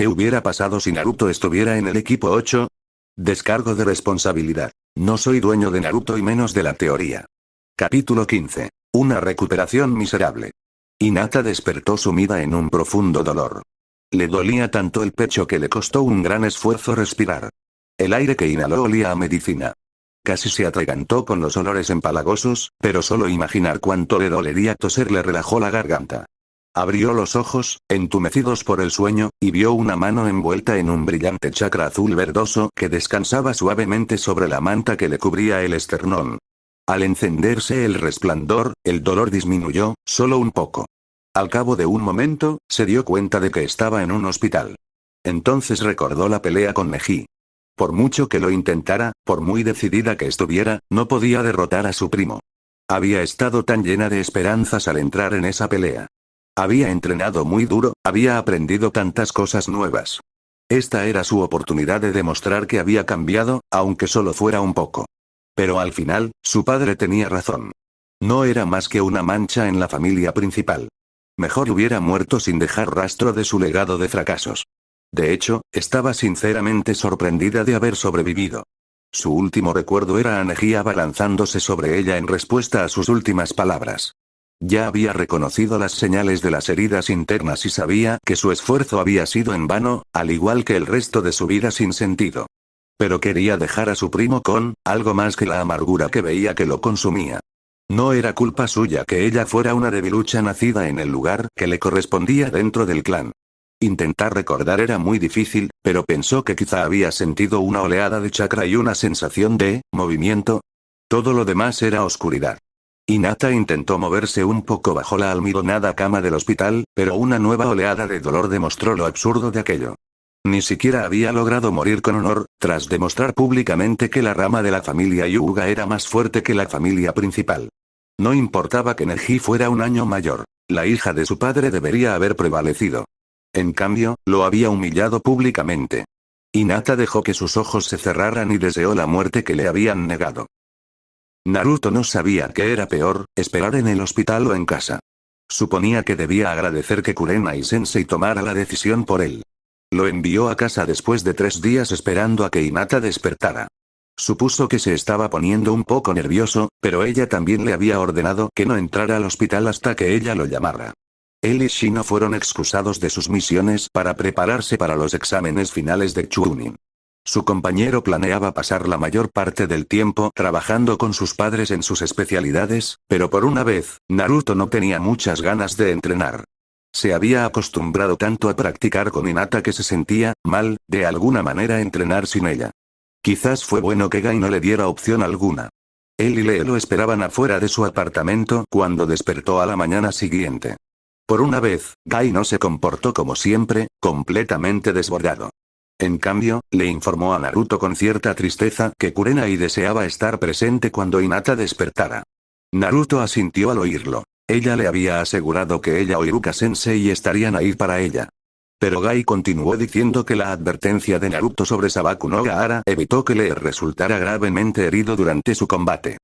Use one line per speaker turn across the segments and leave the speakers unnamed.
¿Qué hubiera pasado si Naruto estuviera en el equipo 8? Descargo de responsabilidad. No soy dueño de Naruto y menos de la teoría. Capítulo 15. Una recuperación miserable. Hinata despertó sumida en un profundo dolor. Le dolía tanto el pecho que le costó un gran esfuerzo respirar. El aire que inhaló olía a medicina. Casi se atragantó con los olores empalagosos, pero solo imaginar cuánto le dolería toser le relajó la garganta. Abrió los ojos, entumecidos por el sueño, y vio una mano envuelta en un brillante chakra azul verdoso que descansaba suavemente sobre la manta que le cubría el esternón. Al encenderse el resplandor, el dolor disminuyó, solo un poco. Al cabo de un momento, se dio cuenta de que estaba en un hospital. Entonces recordó la pelea con Neji. Por mucho que lo intentara, por muy decidida que estuviera, no podía derrotar a su primo. Había estado tan llena de esperanzas al entrar en esa pelea. Había entrenado muy duro, había aprendido tantas cosas nuevas. Esta era su oportunidad de demostrar que había cambiado, aunque solo fuera un poco. Pero al final, su padre tenía razón. No era más que una mancha en la familia principal. Mejor hubiera muerto sin dejar rastro de su legado de fracasos. De hecho, estaba sinceramente sorprendida de haber sobrevivido. Su último recuerdo era a Neji abalanzándose sobre ella en respuesta a sus últimas palabras. Ya había reconocido las señales de las heridas internas y sabía que su esfuerzo había sido en vano, al igual que el resto de su vida sin sentido. Pero quería dejar a su primo con algo más que la amargura que veía que lo consumía. No era culpa suya que ella fuera una debilucha nacida en el lugar que le correspondía dentro del clan. Intentar recordar era muy difícil, pero pensó que quizá había sentido una oleada de chakra y una sensación de movimiento. Todo lo demás era oscuridad. Hinata intentó moverse un poco bajo la almidonada cama del hospital, pero una nueva oleada de dolor demostró lo absurdo de aquello. Ni siquiera había logrado morir con honor, tras demostrar públicamente que la rama de la familia Hyuga era más fuerte que la familia principal. No importaba que Neji fuera un año mayor. La hija de su padre debería haber prevalecido. En cambio, lo había humillado públicamente. Hinata dejó que sus ojos se cerraran y deseó la muerte que le habían negado. Naruto no sabía qué era peor, esperar en el hospital o en casa. Suponía que debía agradecer que Kurenai-sensei tomara la decisión por él. Lo envió a casa después de 3 días esperando a que Hinata despertara. Supuso que se estaba poniendo un poco nervioso, pero ella también le había ordenado que no entrara al hospital hasta que ella lo llamara. Él y Shino fueron excusados de sus misiones para prepararse para los exámenes finales de Chunin. Su compañero planeaba pasar la mayor parte del tiempo trabajando con sus padres en sus especialidades, pero por una vez, Naruto no tenía muchas ganas de entrenar. Se había acostumbrado tanto a practicar con Hinata que se sentía mal, de alguna manera, entrenar sin ella. Quizás fue bueno que Gai no le diera opción alguna. Él y Lee lo esperaban afuera de su apartamento cuando despertó a la mañana siguiente. Por una vez, Gai no se comportó como siempre, completamente desbordado. En cambio, le informó a Naruto con cierta tristeza que Kurenai deseaba estar presente cuando Hinata despertara. Naruto asintió al oírlo. Ella le había asegurado que ella o Iruka-sensei estarían ahí para ella. Pero Gai continuó diciendo que la advertencia de Naruto sobre Sabaku no Gaara evitó que le resultara gravemente herido durante su combate.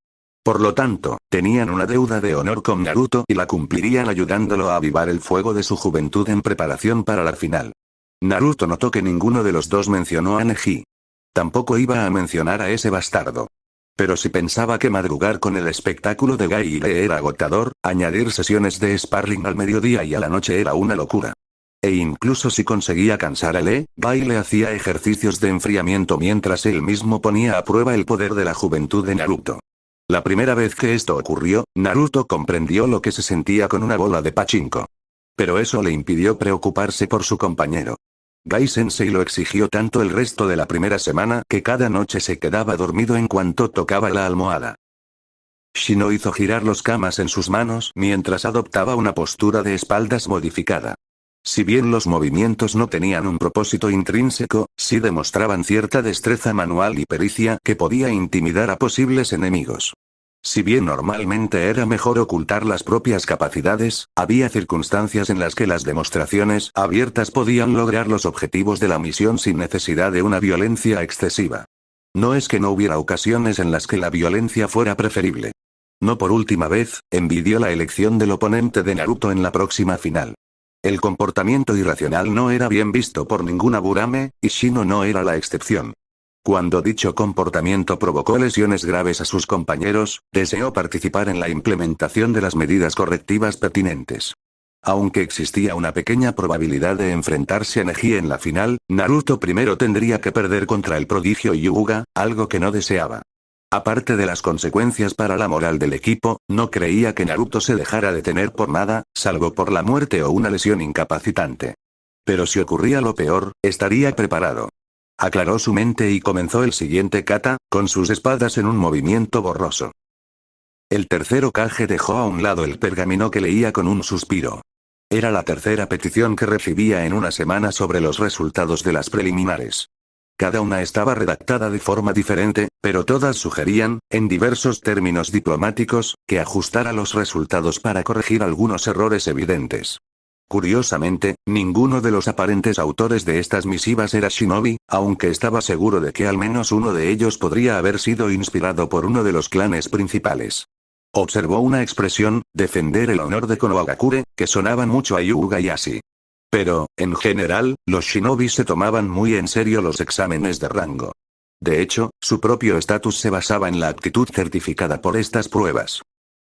Por lo tanto, tenían una deuda de honor con Naruto y la cumplirían ayudándolo a avivar el fuego de su juventud en preparación para la final. Naruto notó que ninguno de los dos mencionó a Neji. Tampoco iba a mencionar a ese bastardo. Pero si pensaba que madrugar con el espectáculo de Gai y Lee era agotador, añadir sesiones de sparring al mediodía y a la noche era una locura. E incluso si conseguía cansar a Lee, Gai le hacía ejercicios de enfriamiento mientras él mismo ponía a prueba el poder de la juventud de Naruto. La primera vez que esto ocurrió, Naruto comprendió lo que se sentía con una bola de pachinko. Pero eso le impidió preocuparse por su compañero. Gai-sensei lo exigió tanto el resto de la primera semana que cada noche se quedaba dormido en cuanto tocaba la almohada. Shino hizo girar los kamas en sus manos mientras adoptaba una postura de espaldas modificada. Si bien los movimientos no tenían un propósito intrínseco, sí demostraban cierta destreza manual y pericia que podía intimidar a posibles enemigos. Si bien normalmente era mejor ocultar las propias capacidades, había circunstancias en las que las demostraciones abiertas podían lograr los objetivos de la misión sin necesidad de una violencia excesiva. No es que no hubiera ocasiones en las que la violencia fuera preferible. No por última vez, envidió la elección del oponente de Naruto en la próxima final. El comportamiento irracional no era bien visto por ninguna Burame, y Shino no era la excepción. Cuando dicho comportamiento provocó lesiones graves a sus compañeros, deseó participar en la implementación de las medidas correctivas pertinentes. Aunque existía una pequeña probabilidad de enfrentarse a Neji en la final, Naruto primero tendría que perder contra el prodigio Hyuga, algo que no deseaba. Aparte de las consecuencias para la moral del equipo, no creía que Naruto se dejara detener por nada, salvo por la muerte o una lesión incapacitante. Pero si ocurría lo peor, estaría preparado. Aclaró su mente y comenzó el siguiente kata, con sus espadas en un movimiento borroso. El tercer Hokage dejó a un lado el pergamino que leía con un suspiro. Era la tercera petición que recibía en una semana sobre los resultados de las preliminares. Cada una estaba redactada de forma diferente, pero todas sugerían, en diversos términos diplomáticos, que ajustara los resultados para corregir algunos errores evidentes. Curiosamente, ninguno de los aparentes autores de estas misivas era shinobi, aunque estaba seguro de que al menos uno de ellos podría haber sido inspirado por uno de los clanes principales. Observó una expresión, defender el honor de Konohagakure, que sonaban mucho a Hyuga y Ashi. Pero, en general, los shinobi se tomaban muy en serio los exámenes de rango. De hecho, su propio estatus se basaba en la actitud certificada por estas pruebas.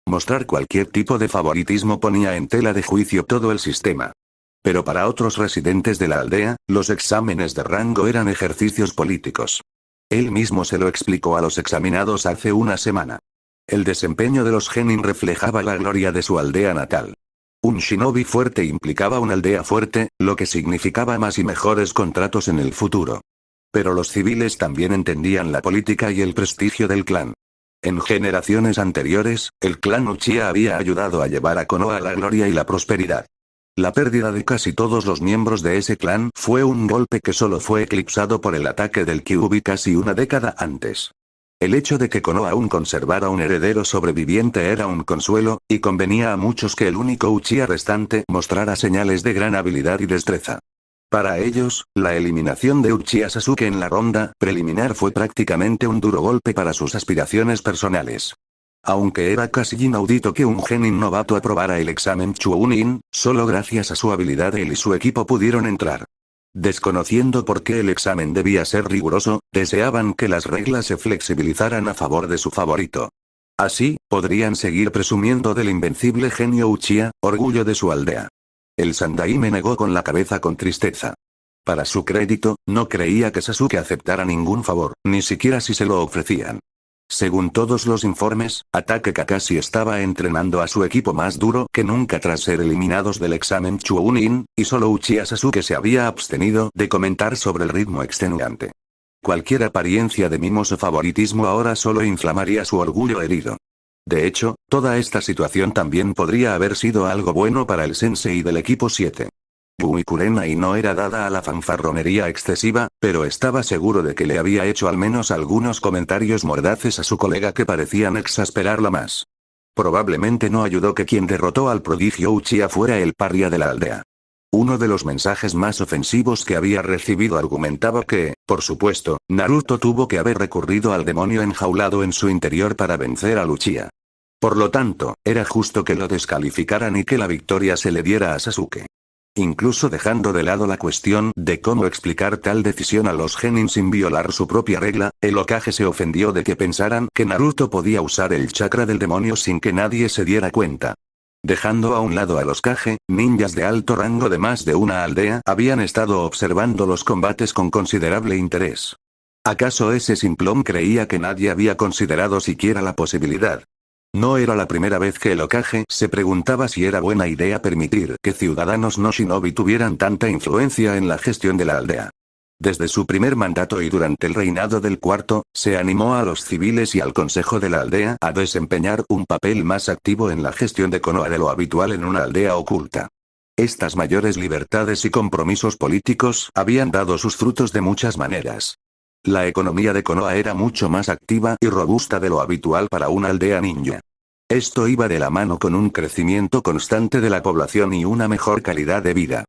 Mostrar cualquier tipo de favoritismo ponía en tela de juicio todo el sistema. Pero para otros residentes de la aldea, los exámenes de rango eran ejercicios políticos. Él mismo se lo explicó a los examinados hace una semana. El desempeño de los genin reflejaba la gloria de su aldea natal. Un shinobi fuerte implicaba una aldea fuerte, lo que significaba más y mejores contratos en el futuro. Pero los civiles también entendían la política y el prestigio del clan. En generaciones anteriores, el clan Uchiha había ayudado a llevar a Konoha a la gloria y la prosperidad. La pérdida de casi todos los miembros de ese clan fue un golpe que solo fue eclipsado por el ataque del Kyuubi casi una década antes. El hecho de que Konoha aún conservara un heredero sobreviviente era un consuelo, y convenía a muchos que el único Uchiha restante mostrara señales de gran habilidad y destreza. Para ellos, la eliminación de Uchiha Sasuke en la ronda preliminar fue prácticamente un duro golpe para sus aspiraciones personales. Aunque era casi inaudito que un genin novato aprobara el examen Chunin, solo gracias a su habilidad él y su equipo pudieron entrar. Desconociendo por qué el examen debía ser riguroso, deseaban que las reglas se flexibilizaran a favor de su favorito. Así, podrían seguir presumiendo del invencible genio Uchiha, orgullo de su aldea. El Sandaime negó con la cabeza con tristeza. Para su crédito, no creía que Sasuke aceptara ningún favor, ni siquiera si se lo ofrecían. Según todos los informes, Ataque Kakashi estaba entrenando a su equipo más duro que nunca tras ser eliminados del examen Chunin, y solo Uchiha Sasuke se había abstenido de comentar sobre el ritmo extenuante. Cualquier apariencia de mimos o favoritismo ahora solo inflamaría su orgullo herido. De hecho, toda esta situación también podría haber sido algo bueno para el sensei del equipo 7. Bumi Kurenai no era dada a la fanfarronería excesiva, pero estaba seguro de que le había hecho al menos algunos comentarios mordaces a su colega que parecían exasperarla más. Probablemente no ayudó que quien derrotó al prodigio Uchiha fuera el paria de la aldea. Uno de los mensajes más ofensivos que había recibido argumentaba que, por supuesto, Naruto tuvo que haber recurrido al demonio enjaulado en su interior para vencer a Uchiha. Por lo tanto, era justo que lo descalificaran y que la victoria se le diera a Sasuke. Incluso dejando de lado la cuestión de cómo explicar tal decisión a los genin sin violar su propia regla, el Hokage se ofendió de que pensaran que Naruto podía usar el chakra del demonio sin que nadie se diera cuenta. Dejando a un lado a los Kage, ninjas de alto rango de más de una aldea habían estado observando los combates con considerable interés. ¿Acaso ese simplón creía que nadie había considerado siquiera la posibilidad? No era la primera vez que el Hokage se preguntaba si era buena idea permitir que ciudadanos no shinobi tuvieran tanta influencia en la gestión de la aldea. Desde su primer mandato y durante el reinado del cuarto, se animó a los civiles y al consejo de la aldea a desempeñar un papel más activo en la gestión de Konoha de lo habitual en una aldea oculta. Estas mayores libertades y compromisos políticos habían dado sus frutos de muchas maneras. La economía de Konoha era mucho más activa y robusta de lo habitual para una aldea ninja. Esto iba de la mano con un crecimiento constante de la población y una mejor calidad de vida.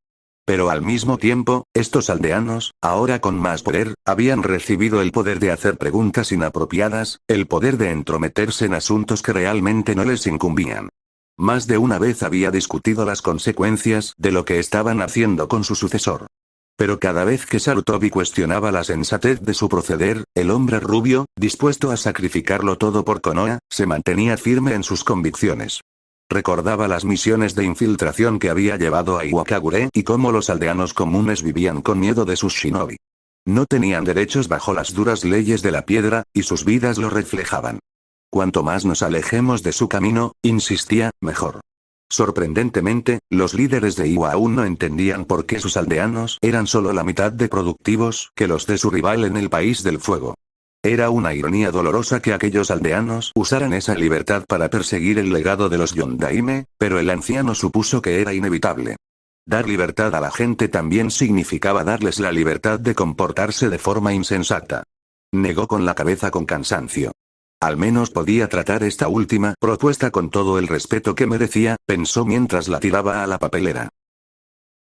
Pero al mismo tiempo, estos aldeanos, ahora con más poder, habían recibido el poder de hacer preguntas inapropiadas, el poder de entrometerse en asuntos que realmente no les incumbían. Más de una vez había discutido las consecuencias de lo que estaban haciendo con su sucesor. Pero cada vez que Sarutobi cuestionaba la sensatez de su proceder, el hombre rubio, dispuesto a sacrificarlo todo por Konoha, se mantenía firme en sus convicciones. Recordaba las misiones de infiltración que había llevado a Iwakagure y cómo los aldeanos comunes vivían con miedo de sus shinobi. No tenían derechos bajo las duras leyes de la piedra, y sus vidas lo reflejaban. Cuanto más nos alejemos de su camino, insistía, mejor. Sorprendentemente, los líderes de Iwa aún no entendían por qué sus aldeanos eran solo la mitad de productivos que los de su rival en el País del Fuego. Era una ironía dolorosa que aquellos aldeanos usaran esa libertad para perseguir el legado de los Yondaime, pero el anciano supuso que era inevitable. Dar libertad a la gente también significaba darles la libertad de comportarse de forma insensata. Negó con la cabeza con cansancio. Al menos podía tratar esta última propuesta con todo el respeto que merecía, pensó mientras la tiraba a la papelera.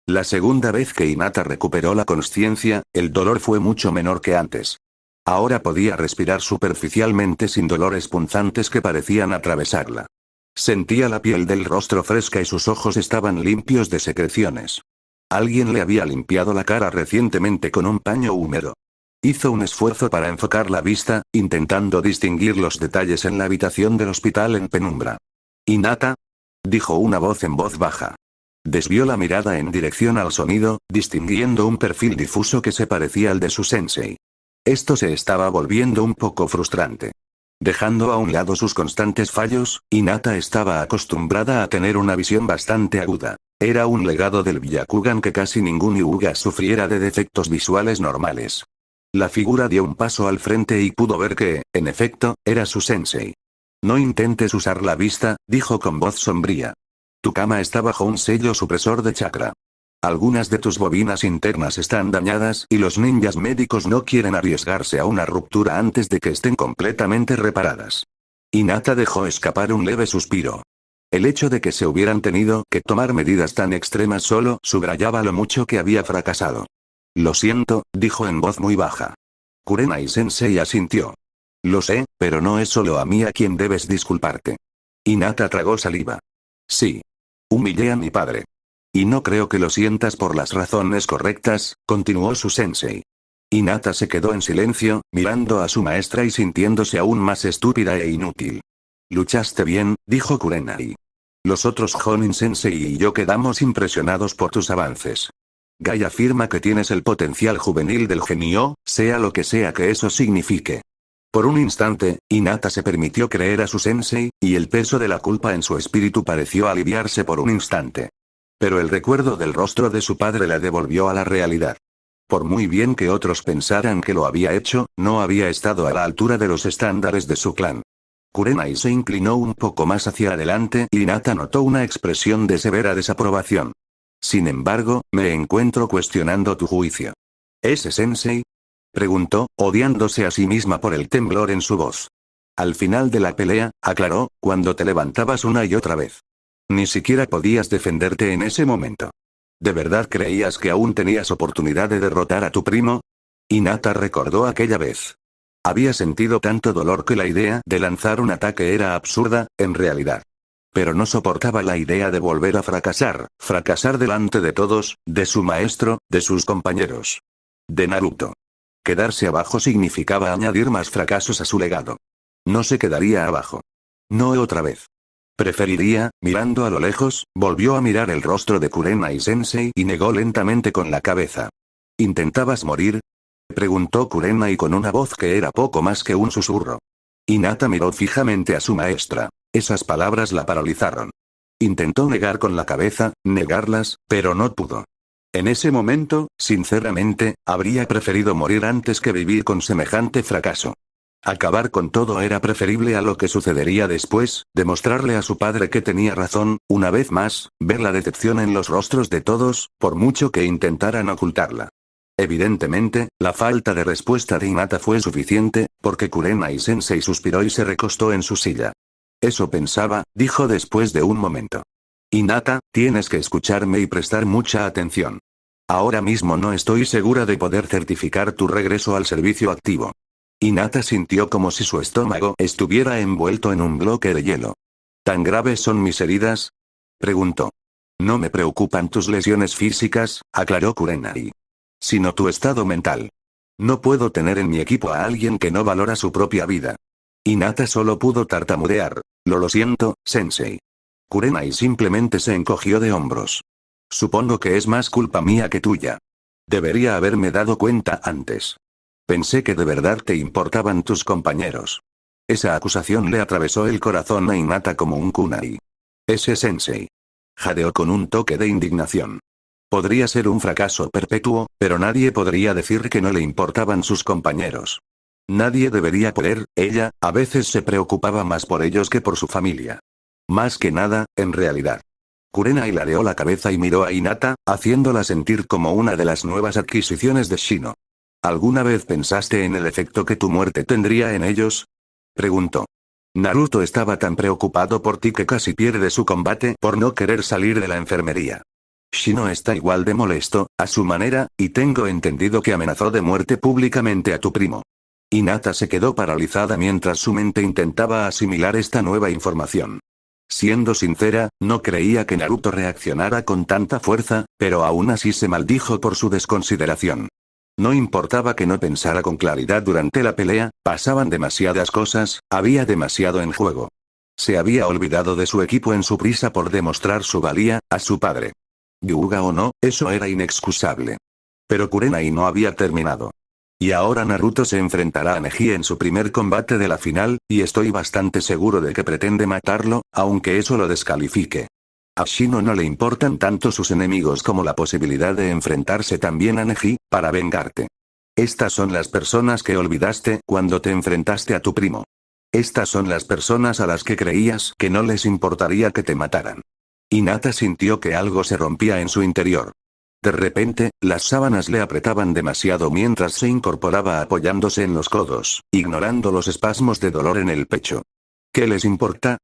La segunda vez que Hinata recuperó la consciencia, el dolor fue mucho menor que antes. Ahora podía respirar superficialmente sin dolores punzantes que parecían atravesarla. Sentía la piel del rostro fresca y sus ojos estaban limpios de secreciones. Alguien le había limpiado la cara recientemente con un paño húmedo. Hizo un esfuerzo para enfocar la vista, intentando distinguir los detalles en la habitación del hospital en penumbra. «¿Hinata?», dijo una voz en voz baja. Desvió la mirada en dirección al sonido, distinguiendo un perfil difuso que se parecía al de su sensei. Esto se estaba volviendo un poco frustrante. Dejando a un lado sus constantes fallos, Hinata estaba acostumbrada a tener una visión bastante aguda. Era un legado del Byakugan que casi ningún Hyuga sufriera de defectos visuales normales. La figura dio un paso al frente y pudo ver que, en efecto, era su sensei. «No intentes usar la vista», dijo con voz sombría. «Tu cama está bajo un sello supresor de chakra. Algunas de tus bobinas internas están dañadas y los ninjas médicos no quieren arriesgarse a una ruptura antes de que estén completamente reparadas». Hinata dejó escapar un leve suspiro. El hecho de que se hubieran tenido que tomar medidas tan extremas solo subrayaba lo mucho que había fracasado. «Lo siento», dijo en voz muy baja. Kurenai-sensei asintió. «Lo sé, pero no es solo a mí a quien debes disculparte». Hinata tragó saliva. «Sí. Humillé a mi padre. Y no creo que lo sientas por las razones correctas», continuó su sensei. Hinata se quedó en silencio, mirando a su maestra y sintiéndose aún más estúpida e inútil. «Luchaste bien», dijo Kurenai. «Los otros Jonin-sensei y yo quedamos impresionados por tus avances. Gai afirma que tienes el potencial juvenil del genio, sea lo que sea que eso signifique». Por un instante, Hinata se permitió creer a su sensei, y el peso de la culpa en su espíritu pareció aliviarse por un instante. Pero el recuerdo del rostro de su padre la devolvió a la realidad. Por muy bien que otros pensaran que lo había hecho, no había estado a la altura de los estándares de su clan. Kurenai se inclinó un poco más hacia adelante y Hinata notó una expresión de severa desaprobación. «Sin embargo, me encuentro cuestionando tu juicio». «¿Ese sensei?», preguntó, odiándose a sí misma por el temblor en su voz. «Al final de la pelea», aclaró, «cuando te levantabas una y otra vez. Ni siquiera podías defenderte en ese momento. ¿De verdad creías que aún tenías oportunidad de derrotar a tu primo?». Hinata recordó aquella vez. Había sentido tanto dolor que la idea de lanzar un ataque era absurda, en realidad. Pero no soportaba la idea de volver a fracasar delante de todos, de su maestro, de sus compañeros. De Naruto. Quedarse abajo significaba añadir más fracasos a su legado. No se quedaría abajo. No otra vez. Preferiría, mirando a lo lejos, volvió a mirar el rostro de Kurenai-sensei y negó lentamente con la cabeza. «¿Intentabas morir?», preguntó Kurenai con una voz que era poco más que un susurro. Hinata miró fijamente a su maestra. Esas palabras la paralizaron. Intentó negar con la cabeza, negarlas, pero no pudo. En ese momento, sinceramente, habría preferido morir antes que vivir con semejante fracaso. Acabar con todo era preferible a lo que sucedería después, demostrarle a su padre que tenía razón, una vez más, ver la decepción en los rostros de todos, por mucho que intentaran ocultarla. Evidentemente, la falta de respuesta de Hinata fue suficiente, porque Kurenai-sensei suspiró y se recostó en su silla. «Eso pensaba», dijo después de un momento. «Hinata, tienes que escucharme y prestar mucha atención. Ahora mismo no estoy segura de poder certificar tu regreso al servicio activo». Hinata sintió como si su estómago estuviera envuelto en un bloque de hielo. ¿Tan graves son mis heridas? Preguntó. No me preocupan tus lesiones físicas, aclaró Kurenai. Sino tu estado mental. No puedo tener en mi equipo a alguien que no valora su propia vida. Hinata solo pudo tartamudear. Lo siento, sensei. Kurenai simplemente se encogió de hombros. Supongo que es más culpa mía que tuya. Debería haberme dado cuenta antes. Pensé que de verdad te importaban tus compañeros. Esa acusación le atravesó el corazón a Hinata como un kunai. Ese sensei. Jadeó con un toque de indignación. Podría ser un fracaso perpetuo, pero nadie podría decir que no le importaban sus compañeros. Nadie debería poder, ella, a veces se preocupaba más por ellos que por su familia. Más que nada, en realidad. Kurenai ladeó la cabeza y miró a Hinata, haciéndola sentir como una de las nuevas adquisiciones de Shino. ¿Alguna vez pensaste en el efecto que tu muerte tendría en ellos? Preguntó. Naruto estaba tan preocupado por ti que casi pierde su combate por no querer salir de la enfermería. Shino está igual de molesto, a su manera, y tengo entendido que amenazó de muerte públicamente a tu primo. Hinata se quedó paralizada mientras su mente intentaba asimilar esta nueva información. Siendo sincera, no creía que Naruto reaccionara con tanta fuerza, pero aún así se maldijo por su desconsideración. No importaba que no pensara con claridad durante la pelea, pasaban demasiadas cosas, había demasiado en juego. Se había olvidado de su equipo en su prisa por demostrar su valía a su padre. Yuga o no, eso era inexcusable. Pero Kurenai no había terminado. Y ahora Naruto se enfrentará a Neji en su primer combate de la final, y estoy bastante seguro de que pretende matarlo, aunque eso lo descalifique. A Shino no le importan tanto sus enemigos como la posibilidad de enfrentarse también a Neji, para vengarte. Estas son las personas que olvidaste cuando te enfrentaste a tu primo. Estas son las personas a las que creías que no les importaría que te mataran. Hinata sintió que algo se rompía en su interior. De repente, las sábanas le apretaban demasiado mientras se incorporaba apoyándose en los codos, ignorando los espasmos de dolor en el pecho. ¿Qué les importa?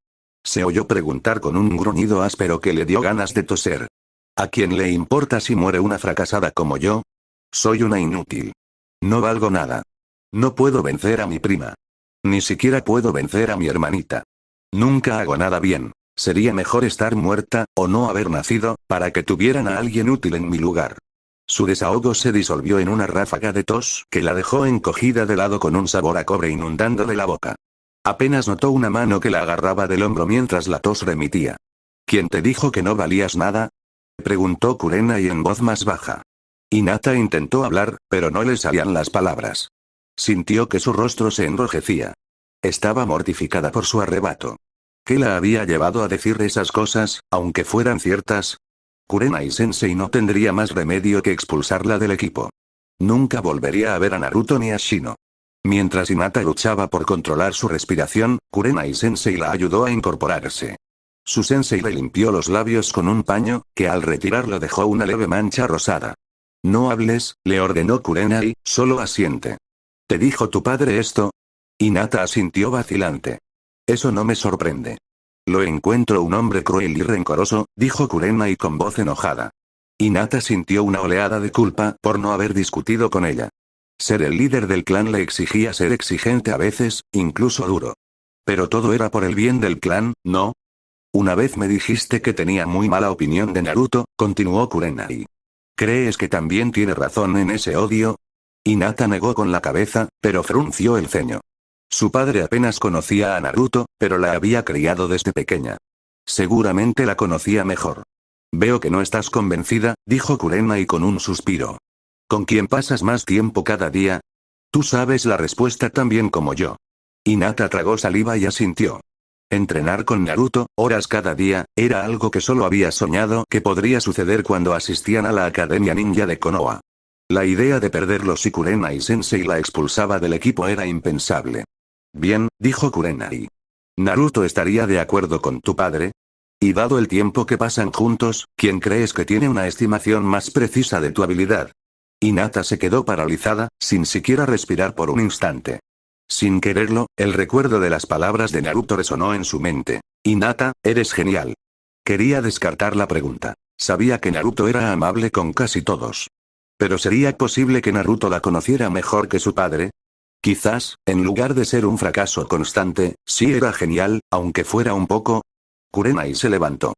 Se oyó preguntar con un gruñido áspero que le dio ganas de toser. ¿A quién le importa si muere una fracasada como yo? Soy una inútil. No valgo nada. No puedo vencer a mi prima. Ni siquiera puedo vencer a mi hermanita. Nunca hago nada bien. Sería mejor estar muerta, o no haber nacido, para que tuvieran a alguien útil en mi lugar. Su desahogo se disolvió en una ráfaga de tos que la dejó encogida de lado con un sabor a cobre inundándole la boca. Apenas notó una mano que la agarraba del hombro mientras la tos remitía. ¿Quién te dijo que no valías nada? Preguntó Kurenai en voz más baja. Hinata intentó hablar, pero no le salían las palabras. Sintió que su rostro se enrojecía. Estaba mortificada por su arrebato. ¿Qué la había llevado a decir esas cosas, aunque fueran ciertas? Kurenai-sensei no tendría más remedio que expulsarla del equipo. Nunca volvería a ver a Naruto ni a Shino. Mientras Hinata luchaba por controlar su respiración, Kurenai-sensei la ayudó a incorporarse. Su sensei le limpió los labios con un paño, que al retirarlo dejó una leve mancha rosada. No hables, le ordenó Kurenai, solo asiente. ¿Te dijo tu padre esto? Hinata asintió vacilante. Eso no me sorprende. Lo encuentro un hombre cruel y rencoroso, dijo Kurenai con voz enojada. Hinata sintió una oleada de culpa por no haber discutido con ella. Ser el líder del clan le exigía ser exigente a veces, incluso duro. Pero todo era por el bien del clan, ¿no? Una vez me dijiste que tenía muy mala opinión de Naruto, continuó Kurenai. ¿Crees que también tiene razón en ese odio? Hinata negó con la cabeza, pero frunció el ceño. Su padre apenas conocía a Naruto, pero la había criado desde pequeña. Seguramente la conocía mejor. Veo que no estás convencida, dijo Kurenai con un suspiro. ¿Con quién pasas más tiempo cada día? Tú sabes la respuesta tan bien como yo. Hinata tragó saliva y asintió. Entrenar con Naruto, horas cada día, era algo que solo había soñado que podría suceder cuando asistían a la Academia Ninja de Konoha. La idea de perderlo si Kurenai-sensei la expulsaba del equipo era impensable. Bien, dijo Kurenai. ¿Naruto estaría de acuerdo con tu padre? Y dado el tiempo que pasan juntos, ¿quién crees que tiene una estimación más precisa de tu habilidad? Hinata se quedó paralizada, sin siquiera respirar por un instante. Sin quererlo, el recuerdo de las palabras de Naruto resonó en su mente. Hinata, eres genial. Quería descartar la pregunta. Sabía que Naruto era amable con casi todos. Pero ¿sería posible que Naruto la conociera mejor que su padre? Quizás, en lugar de ser un fracaso constante, sí era genial, aunque fuera un poco. Kurenai se levantó.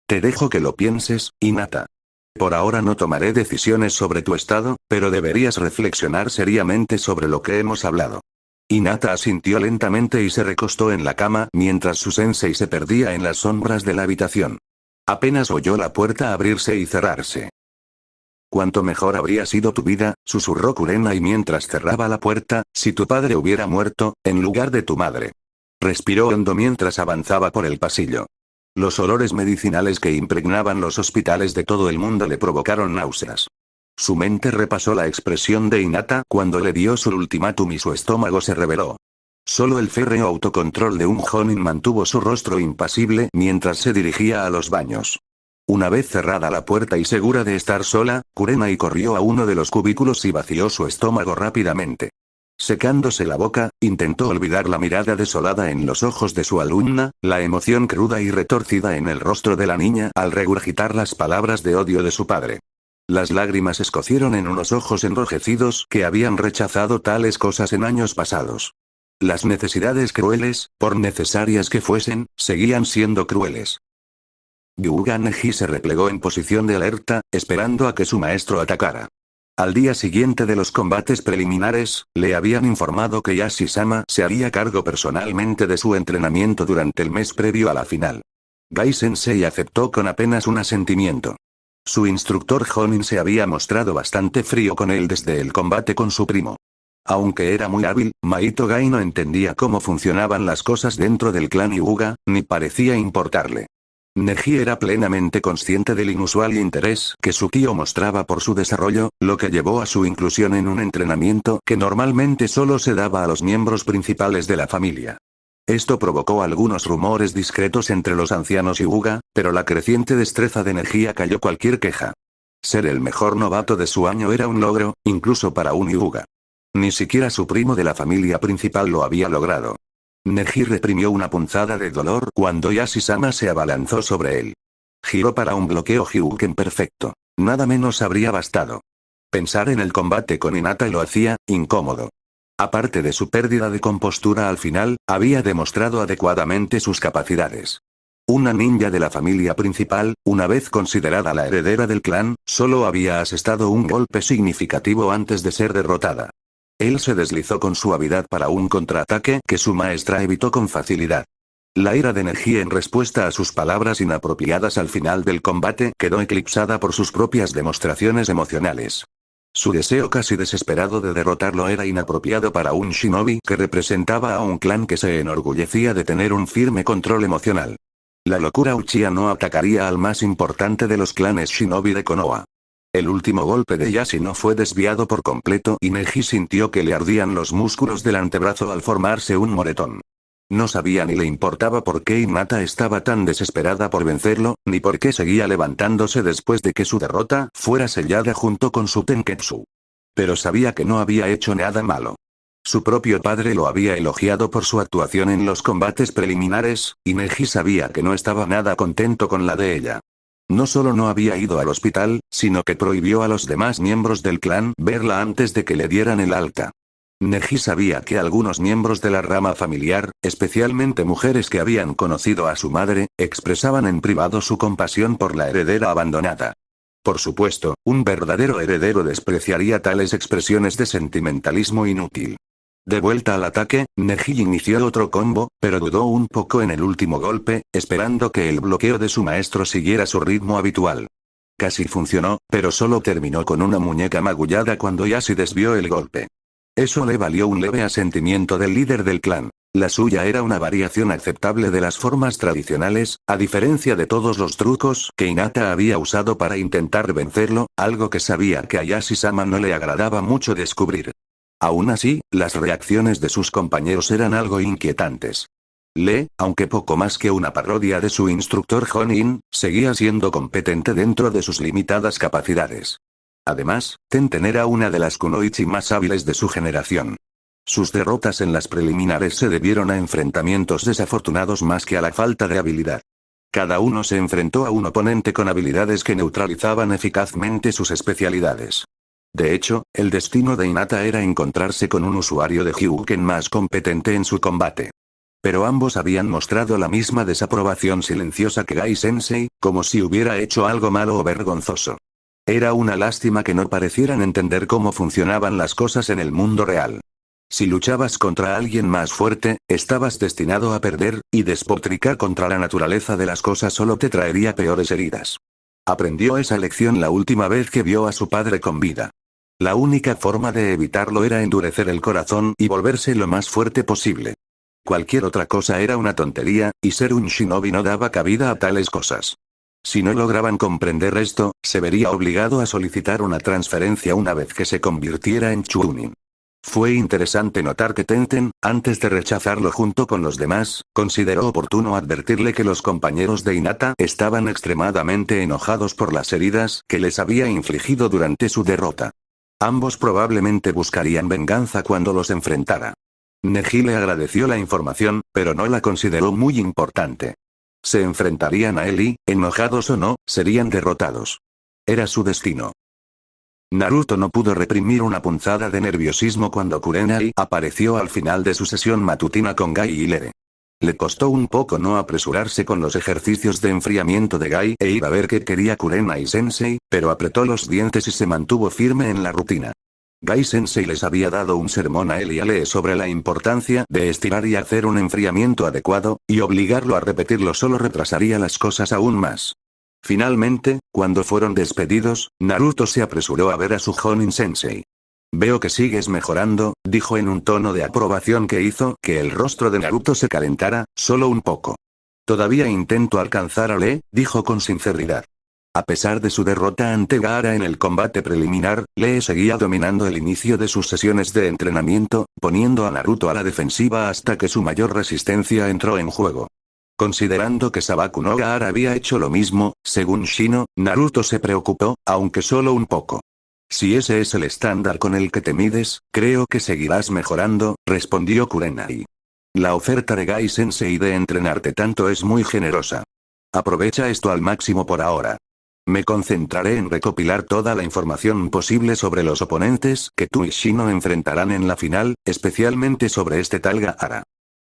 Te dejo que lo pienses, Hinata. Por ahora no tomaré decisiones sobre tu estado, pero deberías reflexionar seriamente sobre lo que hemos hablado. Hinata asintió lentamente y se recostó en la cama mientras su sensei se perdía en las sombras de la habitación. Apenas oyó la puerta abrirse y cerrarse. Cuánto mejor habría sido tu vida, susurró Kurenai mientras cerraba la puerta, si tu padre hubiera muerto, en lugar de tu madre. Respiró hondo mientras avanzaba por el pasillo. Los olores medicinales que impregnaban los hospitales de todo el mundo le provocaron náuseas. Su mente repasó la expresión de Hinata cuando le dio su ultimátum y su estómago se rebeló. Solo el férreo autocontrol de un Jonin mantuvo su rostro impasible mientras se dirigía a los baños. Una vez cerrada la puerta y segura de estar sola, Kurenai corrió a uno de los cubículos y vació su estómago rápidamente. Secándose la boca, intentó olvidar la mirada desolada en los ojos de su alumna, la emoción cruda y retorcida en el rostro de la niña al regurgitar las palabras de odio de su padre. Las lágrimas escocieron en unos ojos enrojecidos que habían rechazado tales cosas en años pasados. Las necesidades crueles, por necesarias que fuesen, seguían siendo crueles. Hyuga Neji se replegó en posición de alerta, esperando a que su maestro atacara. Al día siguiente de los combates preliminares, le habían informado que Yashi-sama se haría cargo personalmente de su entrenamiento durante el mes previo a la final. Gai-sensei aceptó con apenas un asentimiento. Su instructor Jonin se había mostrado bastante frío con él desde el combate con su primo. Aunque era muy hábil, Maito Gai no entendía cómo funcionaban las cosas dentro del clan Hyuga, ni parecía importarle. Neji era plenamente consciente del inusual interés que su tío mostraba por su desarrollo, lo que llevó a su inclusión en un entrenamiento que normalmente solo se daba a los miembros principales de la familia. Esto provocó algunos rumores discretos entre los ancianos Hyuga, pero la creciente destreza de Neji calló cualquier queja. Ser el mejor novato de su año era un logro, incluso para un Hyuga. Ni siquiera su primo de la familia principal lo había logrado. Neji reprimió una punzada de dolor cuando Yashi-sama se abalanzó sobre él. Giró para un bloqueo Hyuken perfecto. Nada menos habría bastado. Pensar en el combate con Hinata lo hacía incómodo. Aparte de su pérdida de compostura al final, había demostrado adecuadamente sus capacidades. Una ninja de la familia principal, una vez considerada la heredera del clan, solo había asestado un golpe significativo antes de ser derrotada. Él se deslizó con suavidad para un contraataque que su maestra evitó con facilidad. La ira de energía en respuesta a sus palabras inapropiadas al final del combate quedó eclipsada por sus propias demostraciones emocionales. Su deseo casi desesperado de derrotarlo era inapropiado para un shinobi que representaba a un clan que se enorgullecía de tener un firme control emocional. La locura Uchiha no atacaría al más importante de los clanes shinobi de Konoha. El último golpe de Yashi no fue desviado por completo y Neji sintió que le ardían los músculos del antebrazo al formarse un moretón. No sabía ni le importaba por qué Hinata estaba tan desesperada por vencerlo, ni por qué seguía levantándose después de que su derrota fuera sellada junto con su Tenketsu. Pero sabía que no había hecho nada malo. Su propio padre lo había elogiado por su actuación en los combates preliminares, y Neji sabía que no estaba nada contento con la de ella. No solo no había ido al hospital, sino que prohibió a los demás miembros del clan verla antes de que le dieran el alta. Neji sabía que algunos miembros de la rama familiar, especialmente mujeres que habían conocido a su madre, expresaban en privado su compasión por la heredera abandonada. Por supuesto, un verdadero heredero despreciaría tales expresiones de sentimentalismo inútil. De vuelta al ataque, Neji inició otro combo, pero dudó un poco en el último golpe, esperando que el bloqueo de su maestro siguiera su ritmo habitual. Casi funcionó, pero solo terminó con una muñeca magullada cuando Yashi desvió el golpe. Eso le valió un leve asentimiento del líder del clan. La suya era una variación aceptable de las formas tradicionales, a diferencia de todos los trucos que Hinata había usado para intentar vencerlo, algo que sabía que a Yashi-sama no le agradaba mucho descubrir. Aún así, las reacciones de sus compañeros eran algo inquietantes. Aunque poco más que una parodia de su instructor Jonin, seguía siendo competente dentro de sus limitadas capacidades. Además, Tenten era una de las kunoichi más hábiles de su generación. Sus derrotas en las preliminares se debieron a enfrentamientos desafortunados más que a la falta de habilidad. Cada uno se enfrentó a un oponente con habilidades que neutralizaban eficazmente sus especialidades. De hecho, el destino de Hinata era encontrarse con un usuario de Hyuken más competente en su combate. Pero ambos habían mostrado la misma desaprobación silenciosa que Gai-sensei, como si hubiera hecho algo malo o vergonzoso. Era una lástima que no parecieran entender cómo funcionaban las cosas en el mundo real. Si luchabas contra alguien más fuerte, estabas destinado a perder, y despotricar contra la naturaleza de las cosas solo te traería peores heridas. Aprendió esa lección la última vez que vio a su padre con vida. La única forma de evitarlo era endurecer el corazón y volverse lo más fuerte posible. Cualquier otra cosa era una tontería, y ser un shinobi no daba cabida a tales cosas. Si no lograban comprender esto, se vería obligado a solicitar una transferencia una vez que se convirtiera en chunin. Fue interesante notar que Tenten, antes de rechazarlo junto con los demás, consideró oportuno advertirle que los compañeros de Hinata estaban extremadamente enojados por las heridas que les había infligido durante su derrota. Ambos probablemente buscarían venganza cuando los enfrentara. Neji le agradeció la información, pero no la consideró muy importante. Se enfrentarían a él y, enojados o no, serían derrotados. Era su destino. Naruto no pudo reprimir una punzada de nerviosismo cuando Kurenai apareció al final de su sesión matutina con Gai y Lere. Le costó un poco no apresurarse con los ejercicios de enfriamiento de Gai e ir a ver qué quería Kurenai-sensei, pero apretó los dientes y se mantuvo firme en la rutina. Gai-sensei les había dado un sermón a él y a Lee sobre la importancia de estirar y hacer un enfriamiento adecuado, y obligarlo a repetirlo solo retrasaría las cosas aún más. Finalmente, cuando fueron despedidos, Naruto se apresuró a ver a su Jonin-sensei. Veo que sigues mejorando, dijo en un tono de aprobación que hizo que el rostro de Naruto se calentara, solo un poco. Todavía intento alcanzar a Lee, dijo con sinceridad. A pesar de su derrota ante Gaara en el combate preliminar, Lee seguía dominando el inicio de sus sesiones de entrenamiento, poniendo a Naruto a la defensiva hasta que su mayor resistencia entró en juego. Considerando que Sabaku no Gaara había hecho lo mismo, según Shino, Naruto se preocupó, aunque solo un poco. Si ese es el estándar con el que te mides, creo que seguirás mejorando, respondió Kurenai. La oferta de Gai-sensei de entrenarte tanto es muy generosa. Aprovecha esto al máximo por ahora. Me concentraré en recopilar toda la información posible sobre los oponentes que tú y Shino enfrentarán en la final, especialmente sobre este tal Gaara.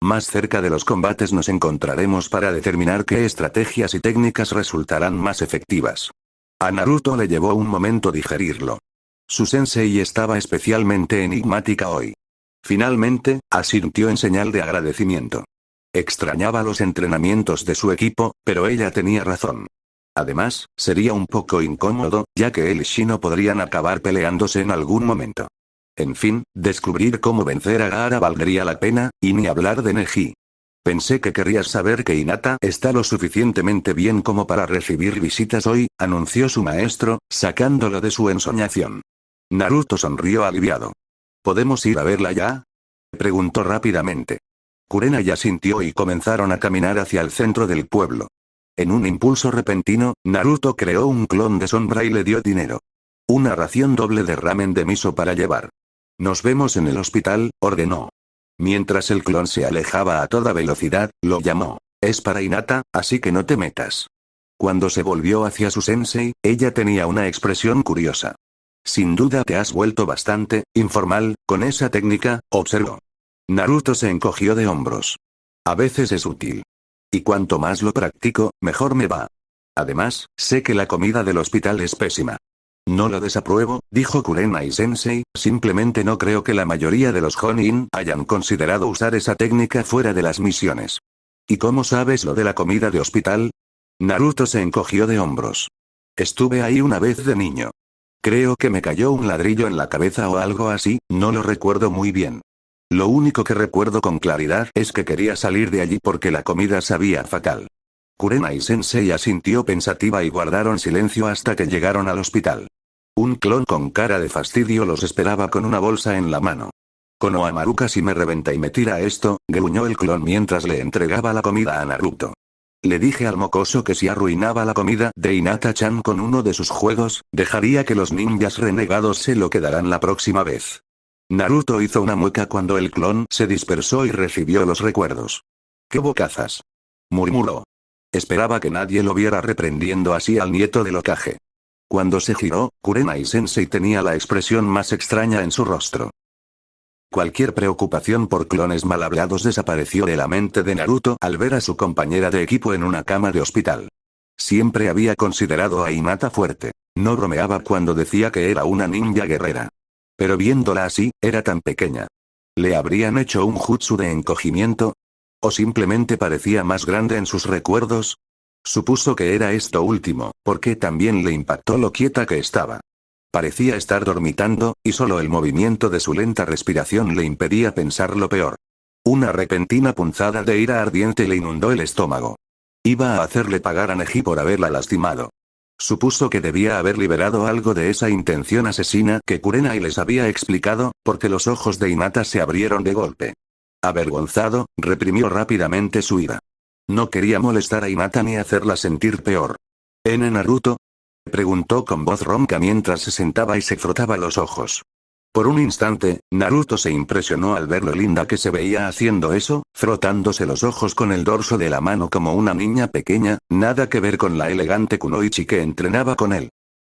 Más cerca de los combates nos encontraremos para determinar qué estrategias y técnicas resultarán más efectivas. A Naruto le llevó un momento digerirlo. Su sensei estaba especialmente enigmática hoy. Finalmente, asintió en señal de agradecimiento. Extrañaba los entrenamientos de su equipo, pero ella tenía razón. Además, sería un poco incómodo, ya que él y Shino podrían acabar peleándose en algún momento. En fin, descubrir cómo vencer a Gaara valdría la pena, y ni hablar de Neji. Pensé que querrías saber que Hinata está lo suficientemente bien como para recibir visitas hoy, anunció su maestro, sacándolo de su ensoñación. Naruto sonrió aliviado. ¿Podemos ir a verla ya?, preguntó rápidamente. Kurenai asintió y comenzaron a caminar hacia el centro del pueblo. En un impulso repentino, Naruto creó un clon de sombra y le dio dinero. Una ración doble de ramen de miso para llevar. Nos vemos en el hospital, ordenó. Mientras el clon se alejaba a toda velocidad, lo llamó. Es para Hinata, así que no te metas. Cuando se volvió hacia su sensei, ella tenía una expresión curiosa. Sin duda te has vuelto bastante informal con esa técnica, observó. Naruto se encogió de hombros. A veces es útil. Y cuanto más lo practico, mejor me va. Además, sé que la comida del hospital es pésima. No lo desapruebo, dijo Kurenai-sensei, simplemente no creo que la mayoría de los Jonin hayan considerado usar esa técnica fuera de las misiones. ¿Y cómo sabes lo de la comida de hospital? Naruto se encogió de hombros. Estuve ahí una vez de niño. Creo que me cayó un ladrillo en la cabeza o algo así, no lo recuerdo muy bien. Lo único que recuerdo con claridad es que quería salir de allí porque la comida sabía fatal. Kurenai-sensei asintió pensativa y guardaron silencio hasta que llegaron al hospital. Un clon con cara de fastidio los esperaba con una bolsa en la mano. Konohamaru casi me reventa y me tira esto, gruñó el clon mientras le entregaba la comida a Naruto. Le dije al mocoso que si arruinaba la comida de Hinata-chan con uno de sus juegos, dejaría que los ninjas renegados se lo quedaran la próxima vez. Naruto hizo una mueca cuando el clon se dispersó y recibió los recuerdos. ¡Qué bocazas!, murmuró. Esperaba que nadie lo viera reprendiendo así al nieto del Hokage. Cuando se giró, Kurenai-sensei tenía la expresión más extraña en su rostro. Cualquier preocupación por clones mal hablados desapareció de la mente de Naruto al ver a su compañera de equipo en una cama de hospital. Siempre había considerado a Hinata fuerte. No bromeaba cuando decía que era una ninja guerrera. Pero viéndola así, era tan pequeña. ¿Le habrían hecho un jutsu de encogimiento? ¿O simplemente parecía más grande en sus recuerdos? Supuso que era esto último, porque también le impactó lo quieta que estaba. Parecía estar dormitando, y solo el movimiento de su lenta respiración le impedía pensar lo peor. Una repentina punzada de ira ardiente le inundó el estómago. Iba a hacerle pagar a Neji por haberla lastimado. Supuso que debía haber liberado algo de esa intención asesina que Kurenai les había explicado, porque los ojos de Hinata se abrieron de golpe. Avergonzado, reprimió rápidamente su ira. No quería molestar a Hinata ni hacerla sentir peor. ¿En Naruto? Preguntó con voz ronca mientras se sentaba y se frotaba los ojos. Por un instante, Naruto se impresionó al ver lo linda que se veía haciendo eso, frotándose los ojos con el dorso de la mano como una niña pequeña, nada que ver con la elegante kunoichi que entrenaba con él.